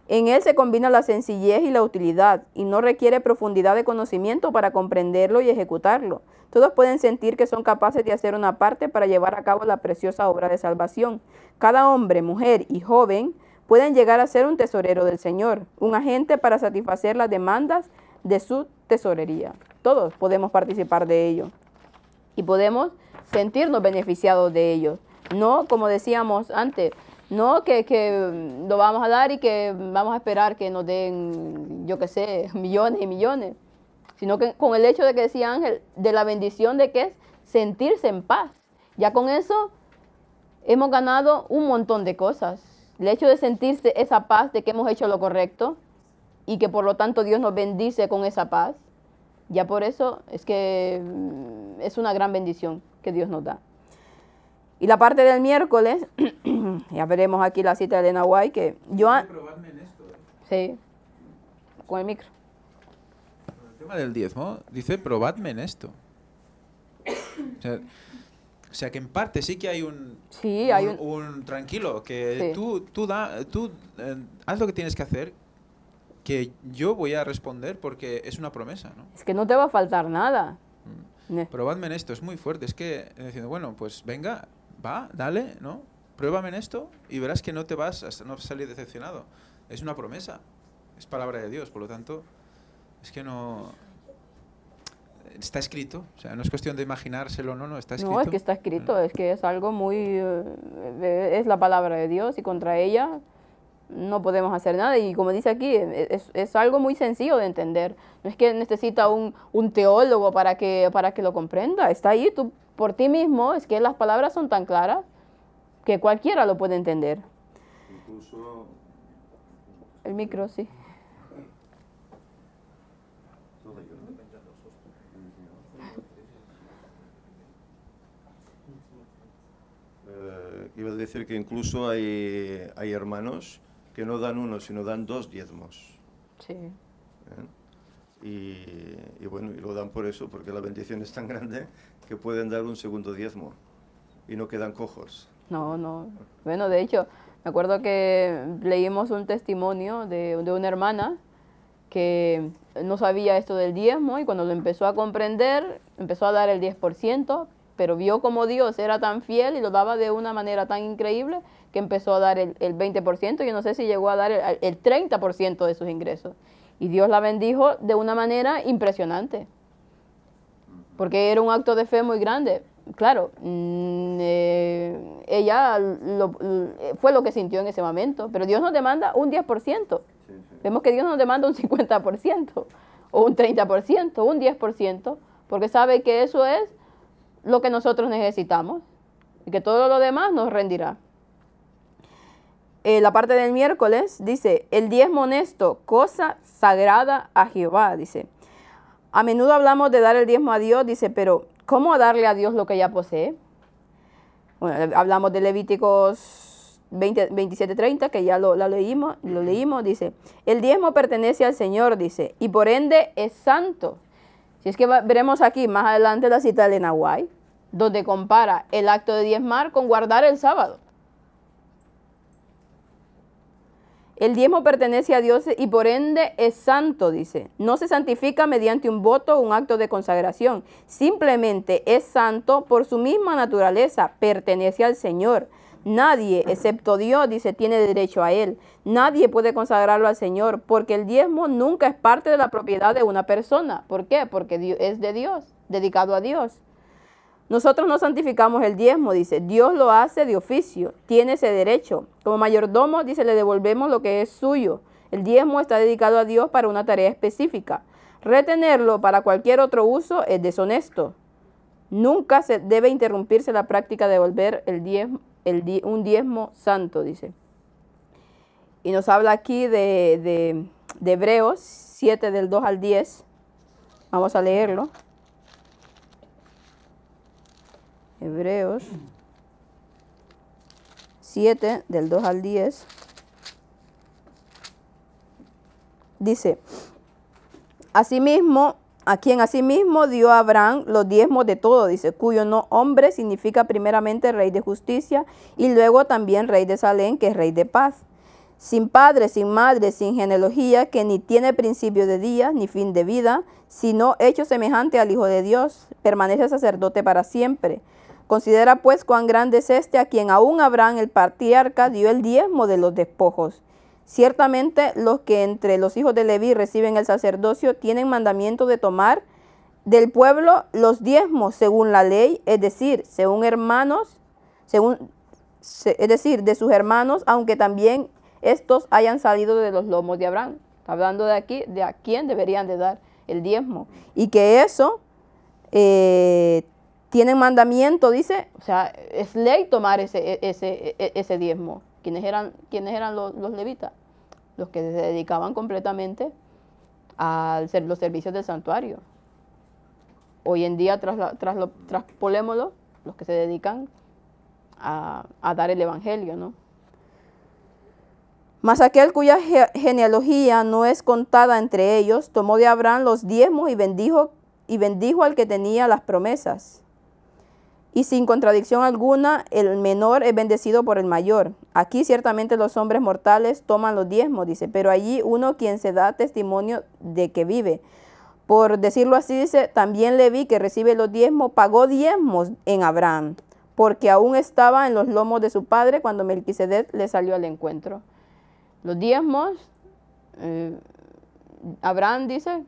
En él se combina la sencillez y la utilidad, y no requiere profundidad de conocimiento para comprenderlo y ejecutarlo. Todos pueden sentir que son capaces de hacer una parte para llevar a cabo la preciosa obra de salvación. Cada hombre, mujer y joven pueden llegar a ser un tesorero del Señor, un agente para satisfacer las demandas de su tesorería. Todos podemos participar de ello y podemos sentirnos beneficiados de ello. No, como decíamos antes, no que lo vamos a dar y que vamos a esperar que nos den, yo qué sé, millones y millones, sino que con el hecho de que decía Ángel, de la bendición de que es sentirse en paz. Ya con eso hemos ganado un montón de cosas. El hecho de sentirse esa paz de que hemos hecho lo correcto y que por lo tanto Dios nos bendice con esa paz, ya por eso es que es una gran bendición que Dios nos da. Y la parte del miércoles, ya veremos aquí la cita de Elena White, que yo... Probadme en esto. Sí, con el micro. El tema del diezmo dice, probadme en esto. O sea, que en parte sí que hay un... Sí, hay un tranquilo, que Sí. tú haz lo que tienes que hacer, que yo voy a responder porque es una promesa, ¿no? Es que no te va a faltar nada. Probadme en esto, es muy fuerte. Es que diciendo, bueno, pues venga, va, dale, ¿no? Pruébame en esto y verás que no vas a salir decepcionado. Es una promesa, es palabra de Dios, por lo tanto, es que no... Está escrito, o sea, no es cuestión de imaginárselo, no, está escrito. No, es que está escrito, es que es algo muy... es la palabra de Dios y contra ella no podemos hacer nada. Y como dice aquí, es algo muy sencillo de entender. No es que necesita un teólogo para que lo comprenda. Está ahí tú por ti mismo. Es que las palabras son tan claras que cualquiera lo puede entender. Incluso... El micro, sí. Iba a decir que incluso hay hermanos que no dan uno, sino dan 2 diezmos. Sí. Y bueno, y lo dan por eso, porque la bendición es tan grande que pueden dar un segundo diezmo y no quedan cojos. No. Bueno, de hecho, me acuerdo que leímos un testimonio de una hermana que no sabía esto del diezmo y cuando lo empezó a comprender, empezó a dar el 10%, pero vio como Dios era tan fiel y lo daba de una manera tan increíble que empezó a dar el 20%. Yo no sé si llegó a dar el 30% de sus ingresos. Y Dios la bendijo de una manera impresionante, porque era un acto de fe muy grande. Claro, ella fue lo que sintió en ese momento, pero Dios nos demanda un 10%. Vemos que Dios nos demanda un 50%, o un 30%, un 10%, porque sabe que eso es lo que nosotros necesitamos y que todo lo demás nos rendirá. La parte del miércoles dice, el diezmo honesto, cosa sagrada a Jehová, dice. A menudo hablamos de dar el diezmo a Dios, dice, pero ¿cómo darle a Dios lo que ya posee? Bueno, hablamos de Levíticos 27:30, que ya lo leímos, dice, el diezmo pertenece al Señor, dice, y por ende es santo. Si es que veremos aquí más adelante la cita de Elena White, donde compara el acto de diezmar con guardar el sábado. El diezmo pertenece a Dios y por ende es santo, dice. No se santifica mediante un voto o un acto de consagración. Simplemente es santo por su misma naturaleza. Pertenece al Señor. Nadie, excepto Dios, dice, tiene derecho a él. Nadie puede consagrarlo al Señor, porque el diezmo nunca es parte de la propiedad de una persona. ¿Por qué? Porque es de Dios, dedicado a Dios. Nosotros no santificamos el diezmo, dice, Dios lo hace de oficio, tiene ese derecho. Como mayordomo, dice, le devolvemos lo que es suyo. El diezmo está dedicado a Dios para una tarea específica. Retenerlo para cualquier otro uso es deshonesto. Nunca se debe interrumpirse la práctica de devolver un diezmo santo, dice. Y nos habla aquí de Hebreos 7 del 2 al 10. Vamos a leerlo. Hebreos 7 del 2 al 10. Dice, asimismo, a quien asimismo dio a Abraham los diezmos de todo, dice, cuyo nombre significa primeramente rey de justicia y luego también rey de Salem, que es rey de paz. Sin padre, sin madre, sin genealogía, que ni tiene principio de días ni fin de vida, sino hecho semejante al Hijo de Dios, permanece sacerdote para siempre. Considera pues cuán grande es este, a quien aún Abraham el patriarca dio el diezmo de los despojos. Ciertamente los que entre los hijos de Leví reciben el sacerdocio tienen mandamiento de tomar del pueblo los diezmos según la ley, es decir, de sus hermanos, aunque también estos hayan salido de los lomos de Abraham. Está hablando de aquí, de a quién deberían de dar el diezmo. Y que eso tienen mandamiento, dice, o sea, es ley tomar ese diezmo. ¿Quiénes eran los levitas? Los que se dedicaban completamente a los servicios del santuario. Hoy en día, traspolémoslo, los que se dedican a dar el evangelio, ¿no? Mas aquel cuya genealogía no es contada entre ellos, tomó de Abraham los diezmos y bendijo al que tenía las promesas. Y sin contradicción alguna, el menor es bendecido por el mayor. Aquí ciertamente los hombres mortales toman los diezmos, dice, pero allí uno quien se da testimonio de que vive. Por decirlo así, dice, también Leví, que recibe los diezmos, pagó diezmos en Abraham, porque aún estaba en los lomos de su padre cuando Melquisedec le salió al encuentro. Los diezmos, Abraham dice,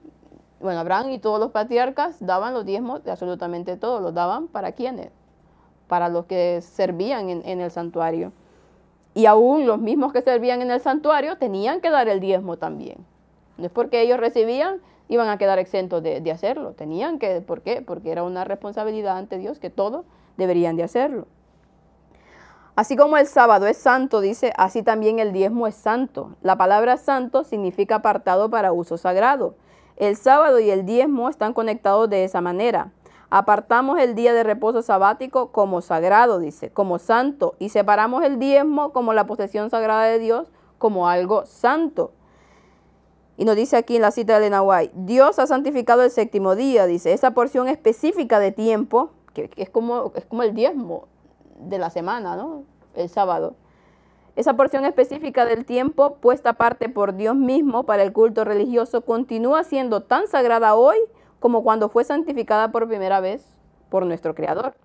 bueno, Abraham y todos los patriarcas daban los diezmos de absolutamente todo. ¿Los daban para quiénes? Para los que servían en el santuario. Y aún los mismos que servían en el santuario tenían que dar el diezmo también. No es porque ellos recibían, iban a quedar exentos de hacerlo. Tenían que, ¿por qué? Porque era una responsabilidad ante Dios que todos deberían de hacerlo. Así como el sábado es santo, dice, así también el diezmo es santo. La palabra santo significa apartado para uso sagrado. El sábado y el diezmo están conectados de esa manera. Apartamos el día de reposo sabático como sagrado, dice, como santo, y separamos el diezmo como la posesión sagrada de Dios, como algo santo. Y nos dice aquí en la cita de Elena White, Dios ha santificado el séptimo día, dice, esa porción específica de tiempo, que es como el diezmo de la semana, ¿no? El sábado. Esa porción específica del tiempo puesta aparte por Dios mismo para el culto religioso continúa siendo tan sagrada hoy como cuando fue santificada por primera vez por nuestro Creador.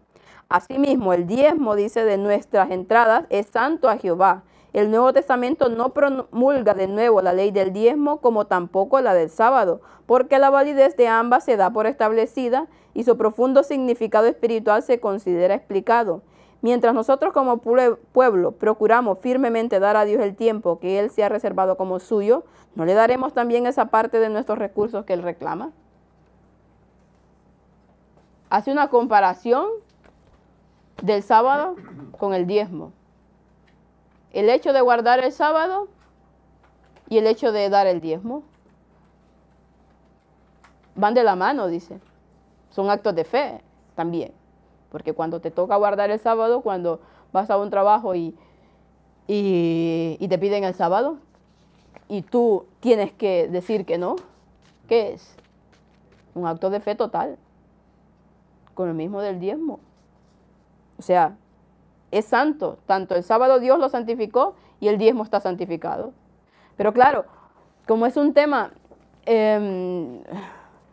Asimismo, el diezmo, dice, de nuestras entradas es santo a Jehová. El Nuevo Testamento no promulga de nuevo la ley del diezmo como tampoco la del sábado, porque la validez de ambas se da por establecida y su profundo significado espiritual se considera explicado. Mientras nosotros como pueblo procuramos firmemente dar a Dios el tiempo que Él se ha reservado como suyo, ¿no le daremos también esa parte de nuestros recursos que Él reclama? Hace una comparación del sábado con el diezmo. El hecho de guardar el sábado y el hecho de dar el diezmo van de la mano, dice. Son actos de fe también. Porque cuando te toca guardar el sábado, cuando vas a un trabajo y te piden el sábado, y tú tienes que decir que no, ¿qué es? Un acto de fe total, con lo mismo del diezmo. O sea, es santo, tanto el sábado Dios lo santificó y el diezmo está santificado. Pero claro, como es un tema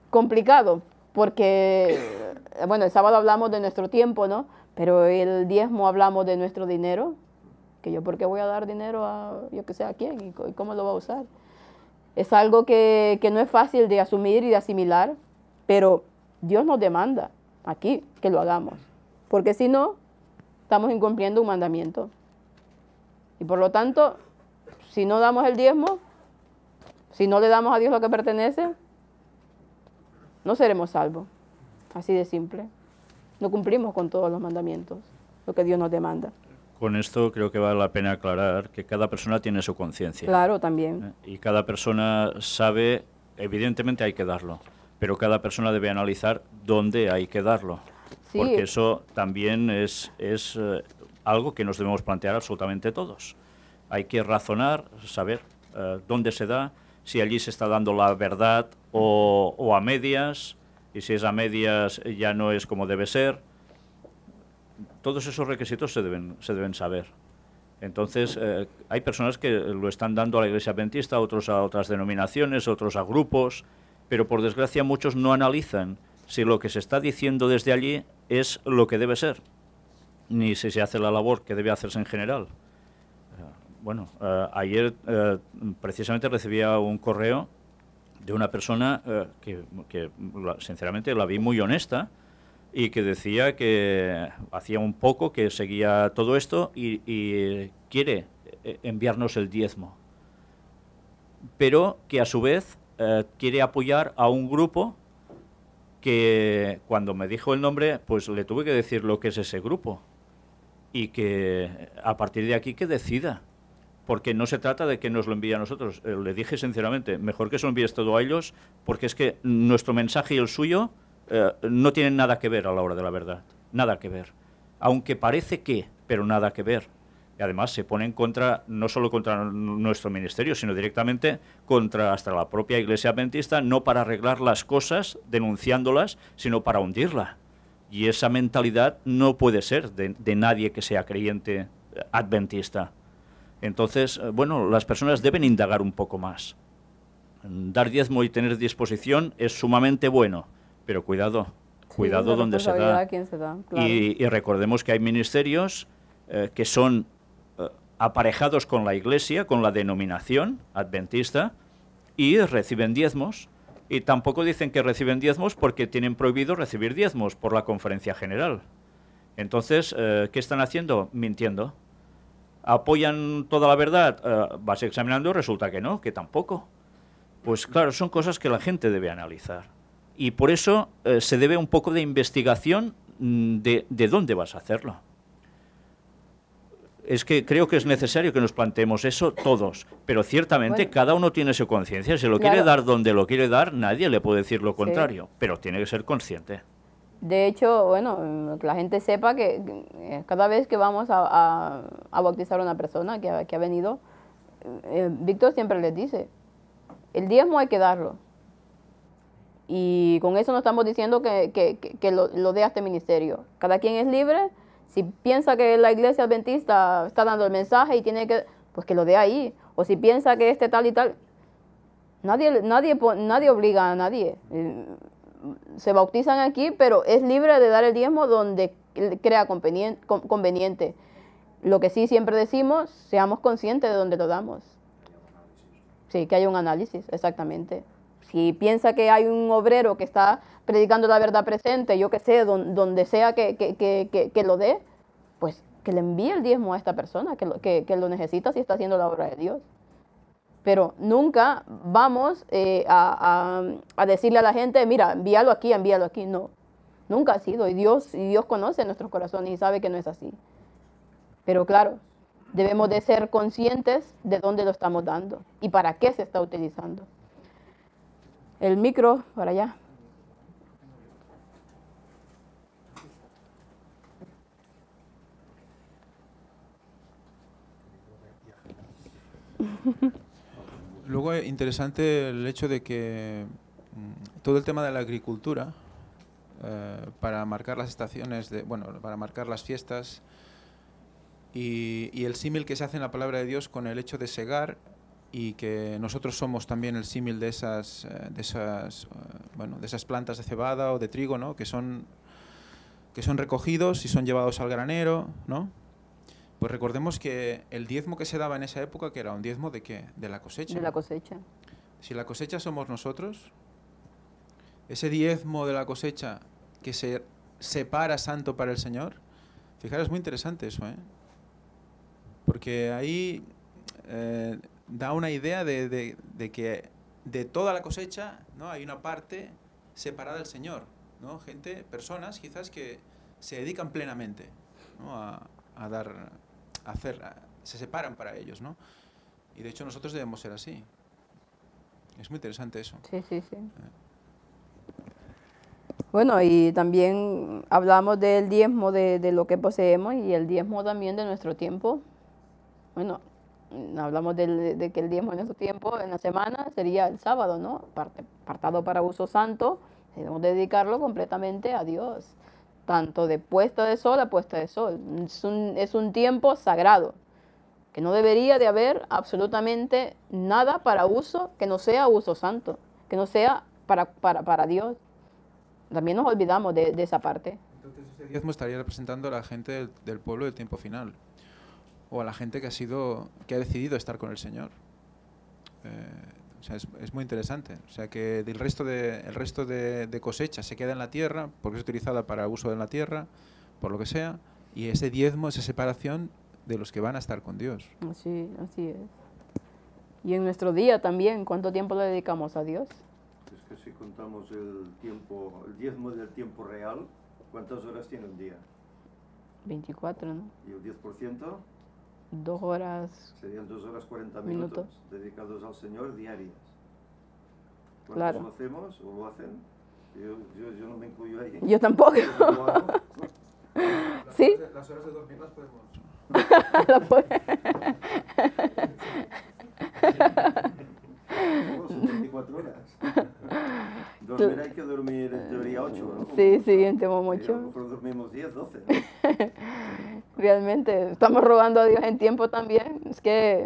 complicado, porque, bueno, el sábado hablamos de nuestro tiempo, ¿no? Pero el diezmo hablamos de nuestro dinero, que yo, ¿por qué voy a dar dinero a, yo que sé, a quién y cómo lo voy a usar? Es algo que no es fácil de asumir y de asimilar, pero Dios nos demanda aquí que lo hagamos, porque si no, estamos incumpliendo un mandamiento. Y por lo tanto, si no damos el diezmo, si no le damos a Dios lo que pertenece, no seremos salvos. Así de simple. no cumplimos con todos los mandamientos, lo que Dios nos demanda. Con esto creo que vale la pena aclarar que cada persona tiene su conciencia. Claro, también. Y cada persona sabe, evidentemente hay que darlo, pero cada persona debe analizar dónde hay que darlo. Sí. Porque eso también es algo que nos debemos plantear absolutamente todos. Hay que razonar, saber dónde se da, si allí se está dando la verdad o a medias, y si es a medias ya no es como debe ser. Todos esos requisitos se deben saber. Entonces, hay personas que lo están dando a la Iglesia Adventista, otros a otras denominaciones, otros a grupos, pero por desgracia muchos no analizan si lo que se está diciendo desde allí es lo que debe ser, ni si se hace la labor que debe hacerse en general. Bueno, ayer precisamente recibía un correo de una persona que sinceramente la vi muy honesta, y que decía que hacía un poco que seguía todo esto y quiere enviarnos el diezmo, pero que a su vez quiere apoyar a un grupo que cuando me dijo el nombre, pues le tuve que decir lo que es ese grupo y que a partir de aquí que decida, porque no se trata de que nos lo envíe a nosotros. Le dije sinceramente, mejor que se lo envíes todo a ellos, porque es que nuestro mensaje y el suyo no tienen nada que ver a la hora de la verdad, nada que ver. Aunque parece que, pero nada que ver. Y además se pone en contra, no solo contra nuestro ministerio, sino directamente contra hasta la propia Iglesia Adventista, no para arreglar las cosas, denunciándolas, sino para hundirla. Y esa mentalidad no puede ser de nadie que sea creyente adventista. Entonces, bueno, las personas deben indagar un poco más. Dar diezmo y tener disposición es sumamente bueno, pero cuidado donde se da. Claro. Y recordemos que hay ministerios que son aparejados con la Iglesia, con la denominación adventista, y reciben diezmos, y tampoco dicen que reciben diezmos porque tienen prohibido recibir diezmos por la Conferencia General. Entonces, ¿qué están haciendo? Mintiendo. ¿Apoyan toda la verdad? Vas examinando, resulta que no, que tampoco. Pues claro, son cosas que la gente debe analizar. Y por eso se debe un poco de investigación de dónde vas a hacerlo. Es que creo que es necesario que nos planteemos eso todos, pero ciertamente bueno, cada uno tiene su conciencia. Si lo claro, quiere dar donde lo quiere dar, nadie le puede decir lo sí, contrario, pero tiene que ser consciente. De hecho, bueno, que la gente sepa que cada vez que vamos a bautizar a una persona que ha venido, Víctor siempre les dice, el diezmo hay que darlo. Y con eso no estamos diciendo que lo dé a este ministerio. Cada quien es libre. Si piensa que la Iglesia Adventista está dando el mensaje y tiene que, pues que lo dé ahí. O si piensa que tal y tal, nadie obliga a nadie. Se bautizan aquí, pero es libre de dar el diezmo donde crea conveniente. Lo que sí siempre decimos, seamos conscientes de dónde lo damos. Sí, que haya un análisis, exactamente. Si piensa que hay un obrero que está predicando la verdad presente, yo que sé, donde sea que lo dé, pues que le envíe el diezmo a esta persona que lo necesita si está haciendo la obra de Dios. Pero nunca vamos a decirle a la gente, mira, envíalo aquí. No, nunca ha sido. Y Dios conoce nuestros corazones y sabe que no es así. Pero claro, debemos de ser conscientes de dónde lo estamos dando y para qué se está utilizando. El micro, para allá. Luego interesante el hecho de que todo el tema de la agricultura, para marcar las estaciones, para marcar las fiestas, y el símil que se hace en la palabra de Dios con el hecho de segar, y que nosotros somos también el símil de esas plantas de cebada o de trigo, ¿no? que son recogidos y son llevados al granero, ¿no? Pues recordemos que el diezmo que se daba en esa época, que era un diezmo ¿de qué? De la cosecha. De la cosecha. Si la cosecha somos nosotros, ese diezmo de la cosecha que se separa santo para el Señor, fijaros, es muy interesante eso, porque ahí da una idea de que de toda la cosecha, ¿no? Hay una parte separada del Señor, ¿no? Personas quizás que se dedican plenamente, ¿no? a dar, a hacer, se separan para ellos, ¿no? Y de hecho nosotros debemos ser así. Es muy interesante eso. Sí, sí, sí. Bueno, y también hablamos del diezmo de lo que poseemos y el diezmo también de nuestro tiempo. Bueno, hablamos de que el diezmo de nuestro tiempo en la semana sería el sábado, ¿no? Apartado para uso santo, debemos dedicarlo completamente a Dios, tanto de puesta de sol a puesta de sol. Es un tiempo sagrado, que no debería de haber absolutamente nada para uso que no sea uso santo, que no sea para Dios. También nos olvidamos de esa parte. Entonces ese diezmo estaría representando a la gente del pueblo del tiempo final, o a la gente que ha decidido estar con el Señor. O sea, es muy interesante. O sea, que el resto de cosecha se queda en la tierra, porque es utilizada para uso en la tierra, por lo que sea, y ese diezmo, esa separación de los que van a estar con Dios. Así es. Y en nuestro día también, ¿cuánto tiempo le dedicamos a Dios? Es que si contamos el diezmo del tiempo real, ¿cuántas horas tiene un día? 24, ¿no? ¿Y el 10%? 2 horas. Serían 2 horas 40 minutos dedicados al Señor diarias. ¿Cuántos Claro. lo hacemos o lo hacen? Yo no me incluyo ahí. Yo tampoco. Yo lo hago. ¿Sí? Las horas de dormir las podemos... La puede- No, son 24 horas. Dormir hay que dormir en teoría 8, ¿no? Sí, entendemos A lo mucho. mejor dormimos 10, 12. Realmente, estamos rogando a Dios en tiempo también. Es que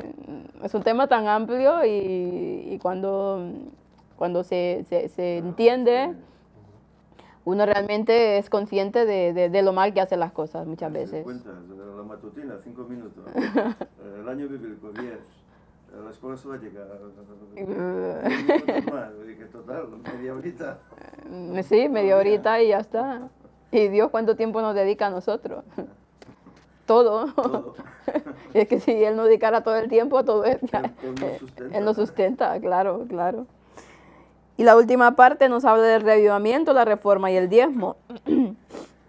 es un tema tan amplio y cuando se entiende, uno realmente es consciente de lo mal que hace las cosas muchas veces. Cuentas, la matutina, 5 minutos. El año bíblico, 10. La escuela se va a llegar. 10 minutos más. Dije, total, media horita. Sí, media horita y ya está. ¿Y Dios cuánto tiempo nos dedica a nosotros? Todo. Todo. Es que si Él nos dedicara todo el tiempo, todo es, Él nos sustenta. Claro. Y la última parte nos habla del reavivamiento, la reforma y el diezmo.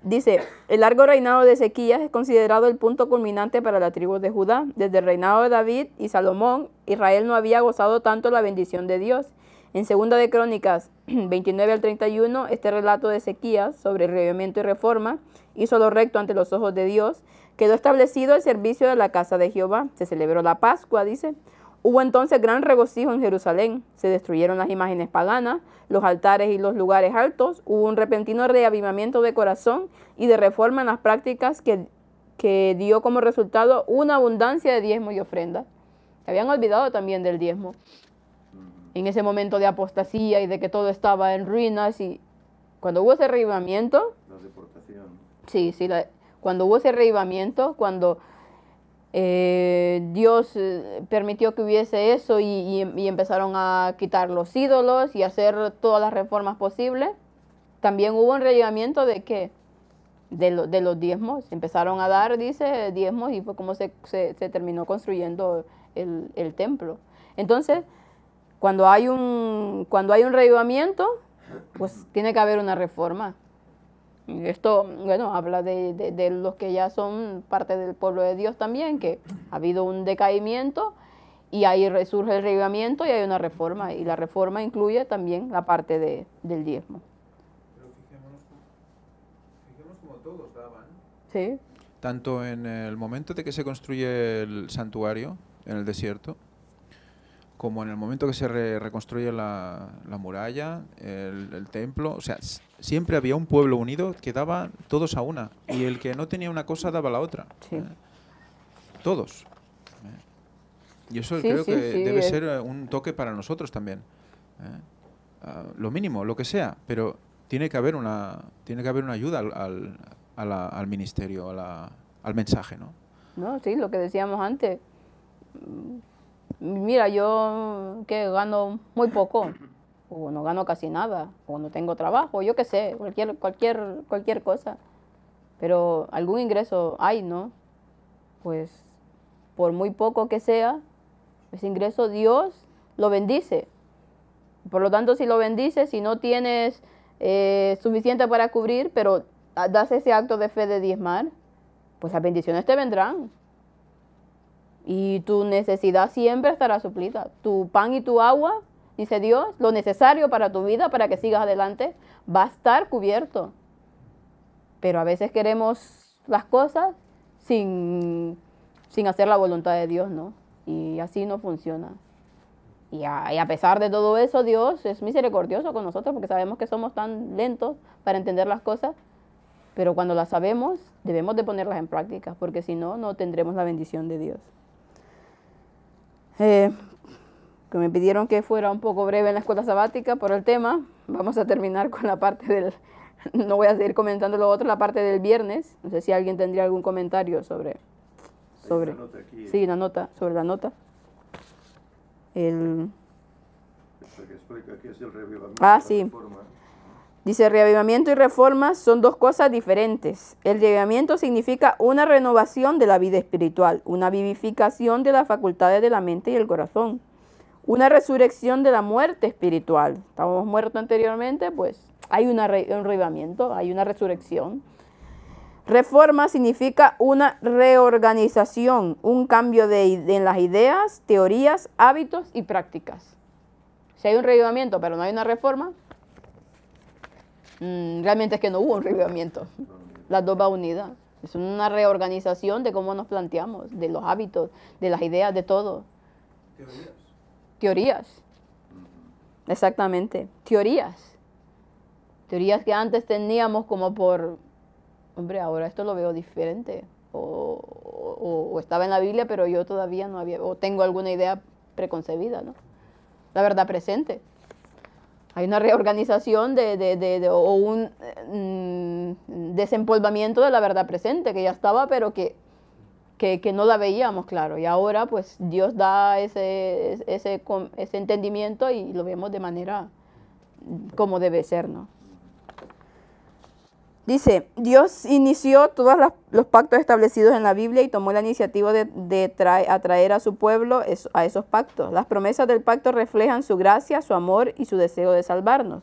Dice, el largo reinado de Ezequías es considerado el punto culminante para la tribu de Judá. Desde el reinado de David y Salomón, Israel no había gozado tanto la bendición de Dios. En 2 de Crónicas 29 al 31, este relato de Ezequías sobre el reavivamiento y reforma hizo lo recto ante los ojos de Dios. Quedó establecido el servicio de la casa de Jehová. Se celebró la Pascua, dice. Hubo entonces gran regocijo en Jerusalén. Se destruyeron las imágenes paganas, los altares y los lugares altos. Hubo un repentino reavivamiento de corazón y de reforma en las prácticas que dio como resultado una abundancia de diezmo y ofrenda. Se habían olvidado también del diezmo. En ese momento de apostasía y de que todo estaba en ruinas. Y cuando hubo ese reavivamiento, La deportación. cuando hubo ese reavivamiento, cuando Dios permitió que hubiese eso y empezaron a quitar los ídolos y hacer todas las reformas posibles, también hubo un reavivamiento de ¿qué? De los diezmos. Empezaron a dar, dice, diezmos y fue como se terminó construyendo el templo. Entonces, cuando hay un reavivamiento, pues tiene que haber una reforma. Esto, bueno, habla de los que ya son parte del pueblo de Dios también, que ha habido un decaimiento y ahí resurge el reavivamiento y hay una reforma. Y la reforma incluye también la parte del diezmo. Pero fijémonos como todos daban. Sí, Tanto en el momento de que se construye el santuario en el desierto, como en el momento que se reconstruye la muralla, el templo. O sea, siempre había un pueblo unido que daba todos a una. Y el que no tenía una cosa daba la otra. Sí. Todos. Y eso Sí, creo sí, que sí, debe ser un toque para nosotros también. Lo mínimo, lo que sea, pero tiene que haber una ayuda al ministerio, al mensaje, ¿no? ¿no? Sí, lo que decíamos antes. Mira, yo que gano muy poco, o no gano casi nada, o no tengo trabajo, yo qué sé, cualquier cosa. Pero algún ingreso hay, ¿no? Pues por muy poco que sea, ese ingreso Dios lo bendice. Por lo tanto, si lo bendice, si no tienes suficiente para cubrir, pero das ese acto de fe de diezmar, pues las bendiciones te vendrán. Y tu necesidad siempre estará suplida. Tu pan y tu agua, dice Dios, lo necesario para tu vida, para que sigas adelante, va a estar cubierto. Pero a veces queremos las cosas sin hacer la voluntad de Dios, ¿no? Y así no funciona. Y a pesar de todo eso, Dios es misericordioso con nosotros porque sabemos que somos tan lentos para entender las cosas. Pero cuando las sabemos, debemos de ponerlas en práctica, porque si no, no tendremos la bendición de Dios. Que me pidieron que fuera un poco breve en la escuela sabática por el tema. Vamos a terminar con la parte del... No voy a seguir comentando lo otro, la parte del viernes. No sé si alguien tendría algún comentario sobre... Una nota aquí, sí, una nota, sobre la nota. Que explica que es el reavivamiento, Ah, la sí. reforma. Dice, reavivamiento y reforma son dos cosas diferentes. El reavivamiento significa una renovación de la vida espiritual, una vivificación de las facultades de la mente y el corazón, una resurrección de la muerte espiritual. Estábamos muertos anteriormente, pues hay un reavivamiento, hay una resurrección. Reforma significa una reorganización, un cambio en las ideas, teorías, hábitos y prácticas. Si hay un reavivamiento pero no hay una reforma, realmente es que no hubo un reavivamiento. Las dos van unidas. Es una reorganización de cómo nos planteamos, de los hábitos, de las ideas, de todo. Teorías. Exactamente. Teorías. Teorías que antes teníamos como por... Hombre, ahora esto lo veo diferente. O estaba en la Biblia, pero yo todavía no había... O tengo alguna idea preconcebida, ¿no? La verdad presente. Hay una reorganización o un desempolvamiento de la verdad presente, que ya estaba, pero que no la veíamos claro. Y ahora, pues, Dios da ese entendimiento y lo vemos de manera como debe ser, ¿no? Dice, Dios inició todos los pactos establecidos en la Biblia y tomó la iniciativa de atraer a su pueblo a esos pactos. Las promesas del pacto reflejan su gracia, su amor y su deseo de salvarnos.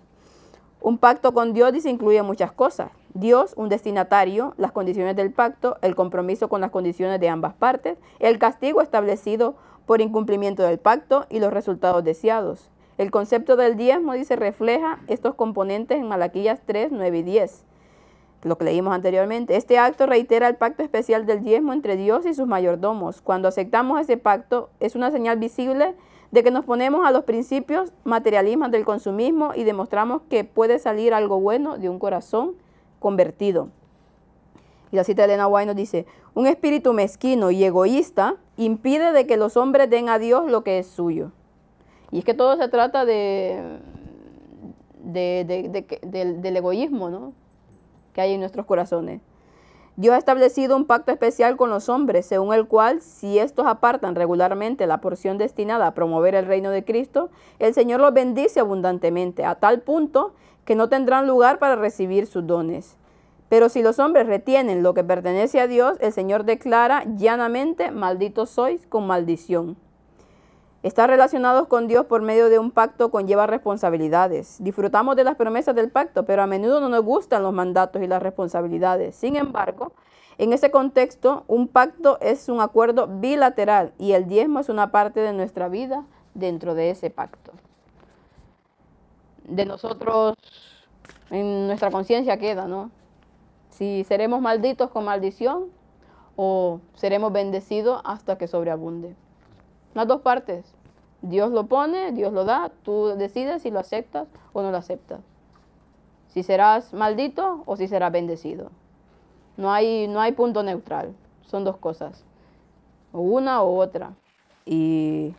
Un pacto con Dios, dice, incluye muchas cosas. Dios, un destinatario, las condiciones del pacto, el compromiso con las condiciones de ambas partes, el castigo establecido por incumplimiento del pacto y los resultados deseados. El concepto del diezmo, dice, refleja estos componentes en Malaquías 3, 9 y 10. Lo que leímos anteriormente. Este acto reitera el pacto especial del diezmo entre Dios y sus mayordomos. Cuando aceptamos ese pacto, es una señal visible de que nos ponemos a los principios materialistas del consumismo y demostramos que puede salir algo bueno de un corazón convertido. Y la cita de Elena White nos dice, un espíritu mezquino y egoísta impide de que los hombres den a Dios lo que es suyo. Y es que todo se trata del egoísmo, ¿no?, que hay en nuestros corazones. Dios ha establecido un pacto especial con los hombres, según el cual, si estos apartan regularmente la porción destinada a promover el reino de Cristo, el Señor los bendice abundantemente, a tal punto que no tendrán lugar para recibir sus dones. Pero si los hombres retienen lo que pertenece a Dios, el Señor declara llanamente, malditos sois con maldición. Estar relacionados con Dios por medio de un pacto conlleva responsabilidades. Disfrutamos de las promesas del pacto, pero a menudo no nos gustan los mandatos y las responsabilidades. Sin embargo, en ese contexto, un pacto es un acuerdo bilateral y el diezmo es una parte de nuestra vida dentro de ese pacto. De nosotros, en nuestra conciencia queda, ¿no? Si seremos malditos con maldición o seremos bendecidos hasta que sobreabunde. Las dos partes. Dios lo pone, Dios lo da, tú decides si lo aceptas o no lo aceptas. Si serás maldito o si serás bendecido. No hay punto neutral. Son dos cosas. O una o otra. Y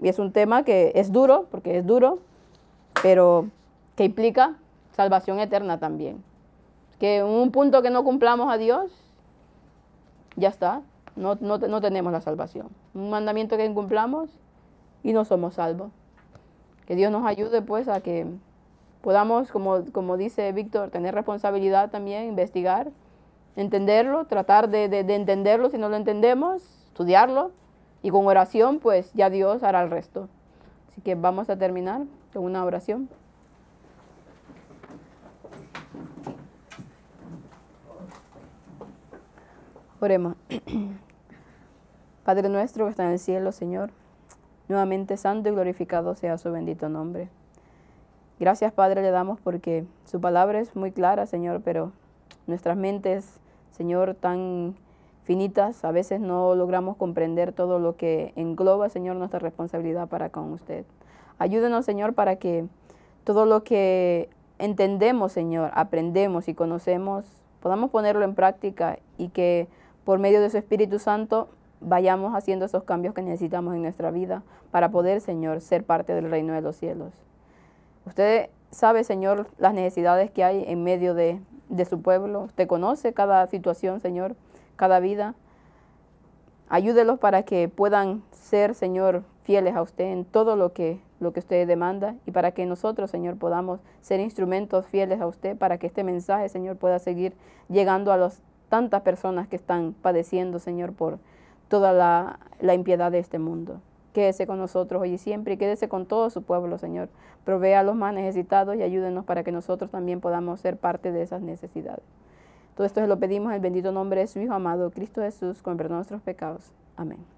es un tema que es duro, porque es duro, pero que implica salvación eterna también. Que en un punto que no cumplamos a Dios, ya está. No tenemos la salvación. Un mandamiento que incumplamos y no somos salvos. Que Dios nos ayude pues a que podamos, como dice Víctor, tener responsabilidad también, investigar, entenderlo, tratar de entenderlo si no lo entendemos, estudiarlo y con oración pues ya Dios hará el resto. Así que vamos a terminar con una oración. Oremos. Padre nuestro que está en el cielo, Señor, nuevamente santo y glorificado sea su bendito nombre. Gracias, Padre, le damos porque su palabra es muy clara, Señor, pero nuestras mentes, Señor, tan finitas, a veces no logramos comprender todo lo que engloba, Señor, nuestra responsabilidad para con usted. Ayúdenos, Señor, para que todo lo que entendemos, Señor, aprendemos y conocemos, podamos ponerlo en práctica y que por medio de su Espíritu Santo vayamos haciendo esos cambios que necesitamos en nuestra vida para poder, Señor, ser parte del reino de los cielos. Usted sabe, Señor, las necesidades que hay en medio de su pueblo. Usted conoce cada situación, Señor, cada vida. Ayúdelos para que puedan ser, Señor, fieles a usted en todo lo que usted demanda y para que nosotros, Señor, podamos ser instrumentos fieles a usted para que este mensaje, Señor, pueda seguir llegando a tantas personas que están padeciendo, Señor, por toda la impiedad de este mundo. Quédese con nosotros hoy y siempre y quédese con todo su pueblo, Señor. Provea a los más necesitados y ayúdenos para que nosotros también podamos ser parte de esas necesidades. Todo esto se lo pedimos en el bendito nombre de su Hijo amado, Cristo Jesús, con perdón de nuestros pecados. Amén.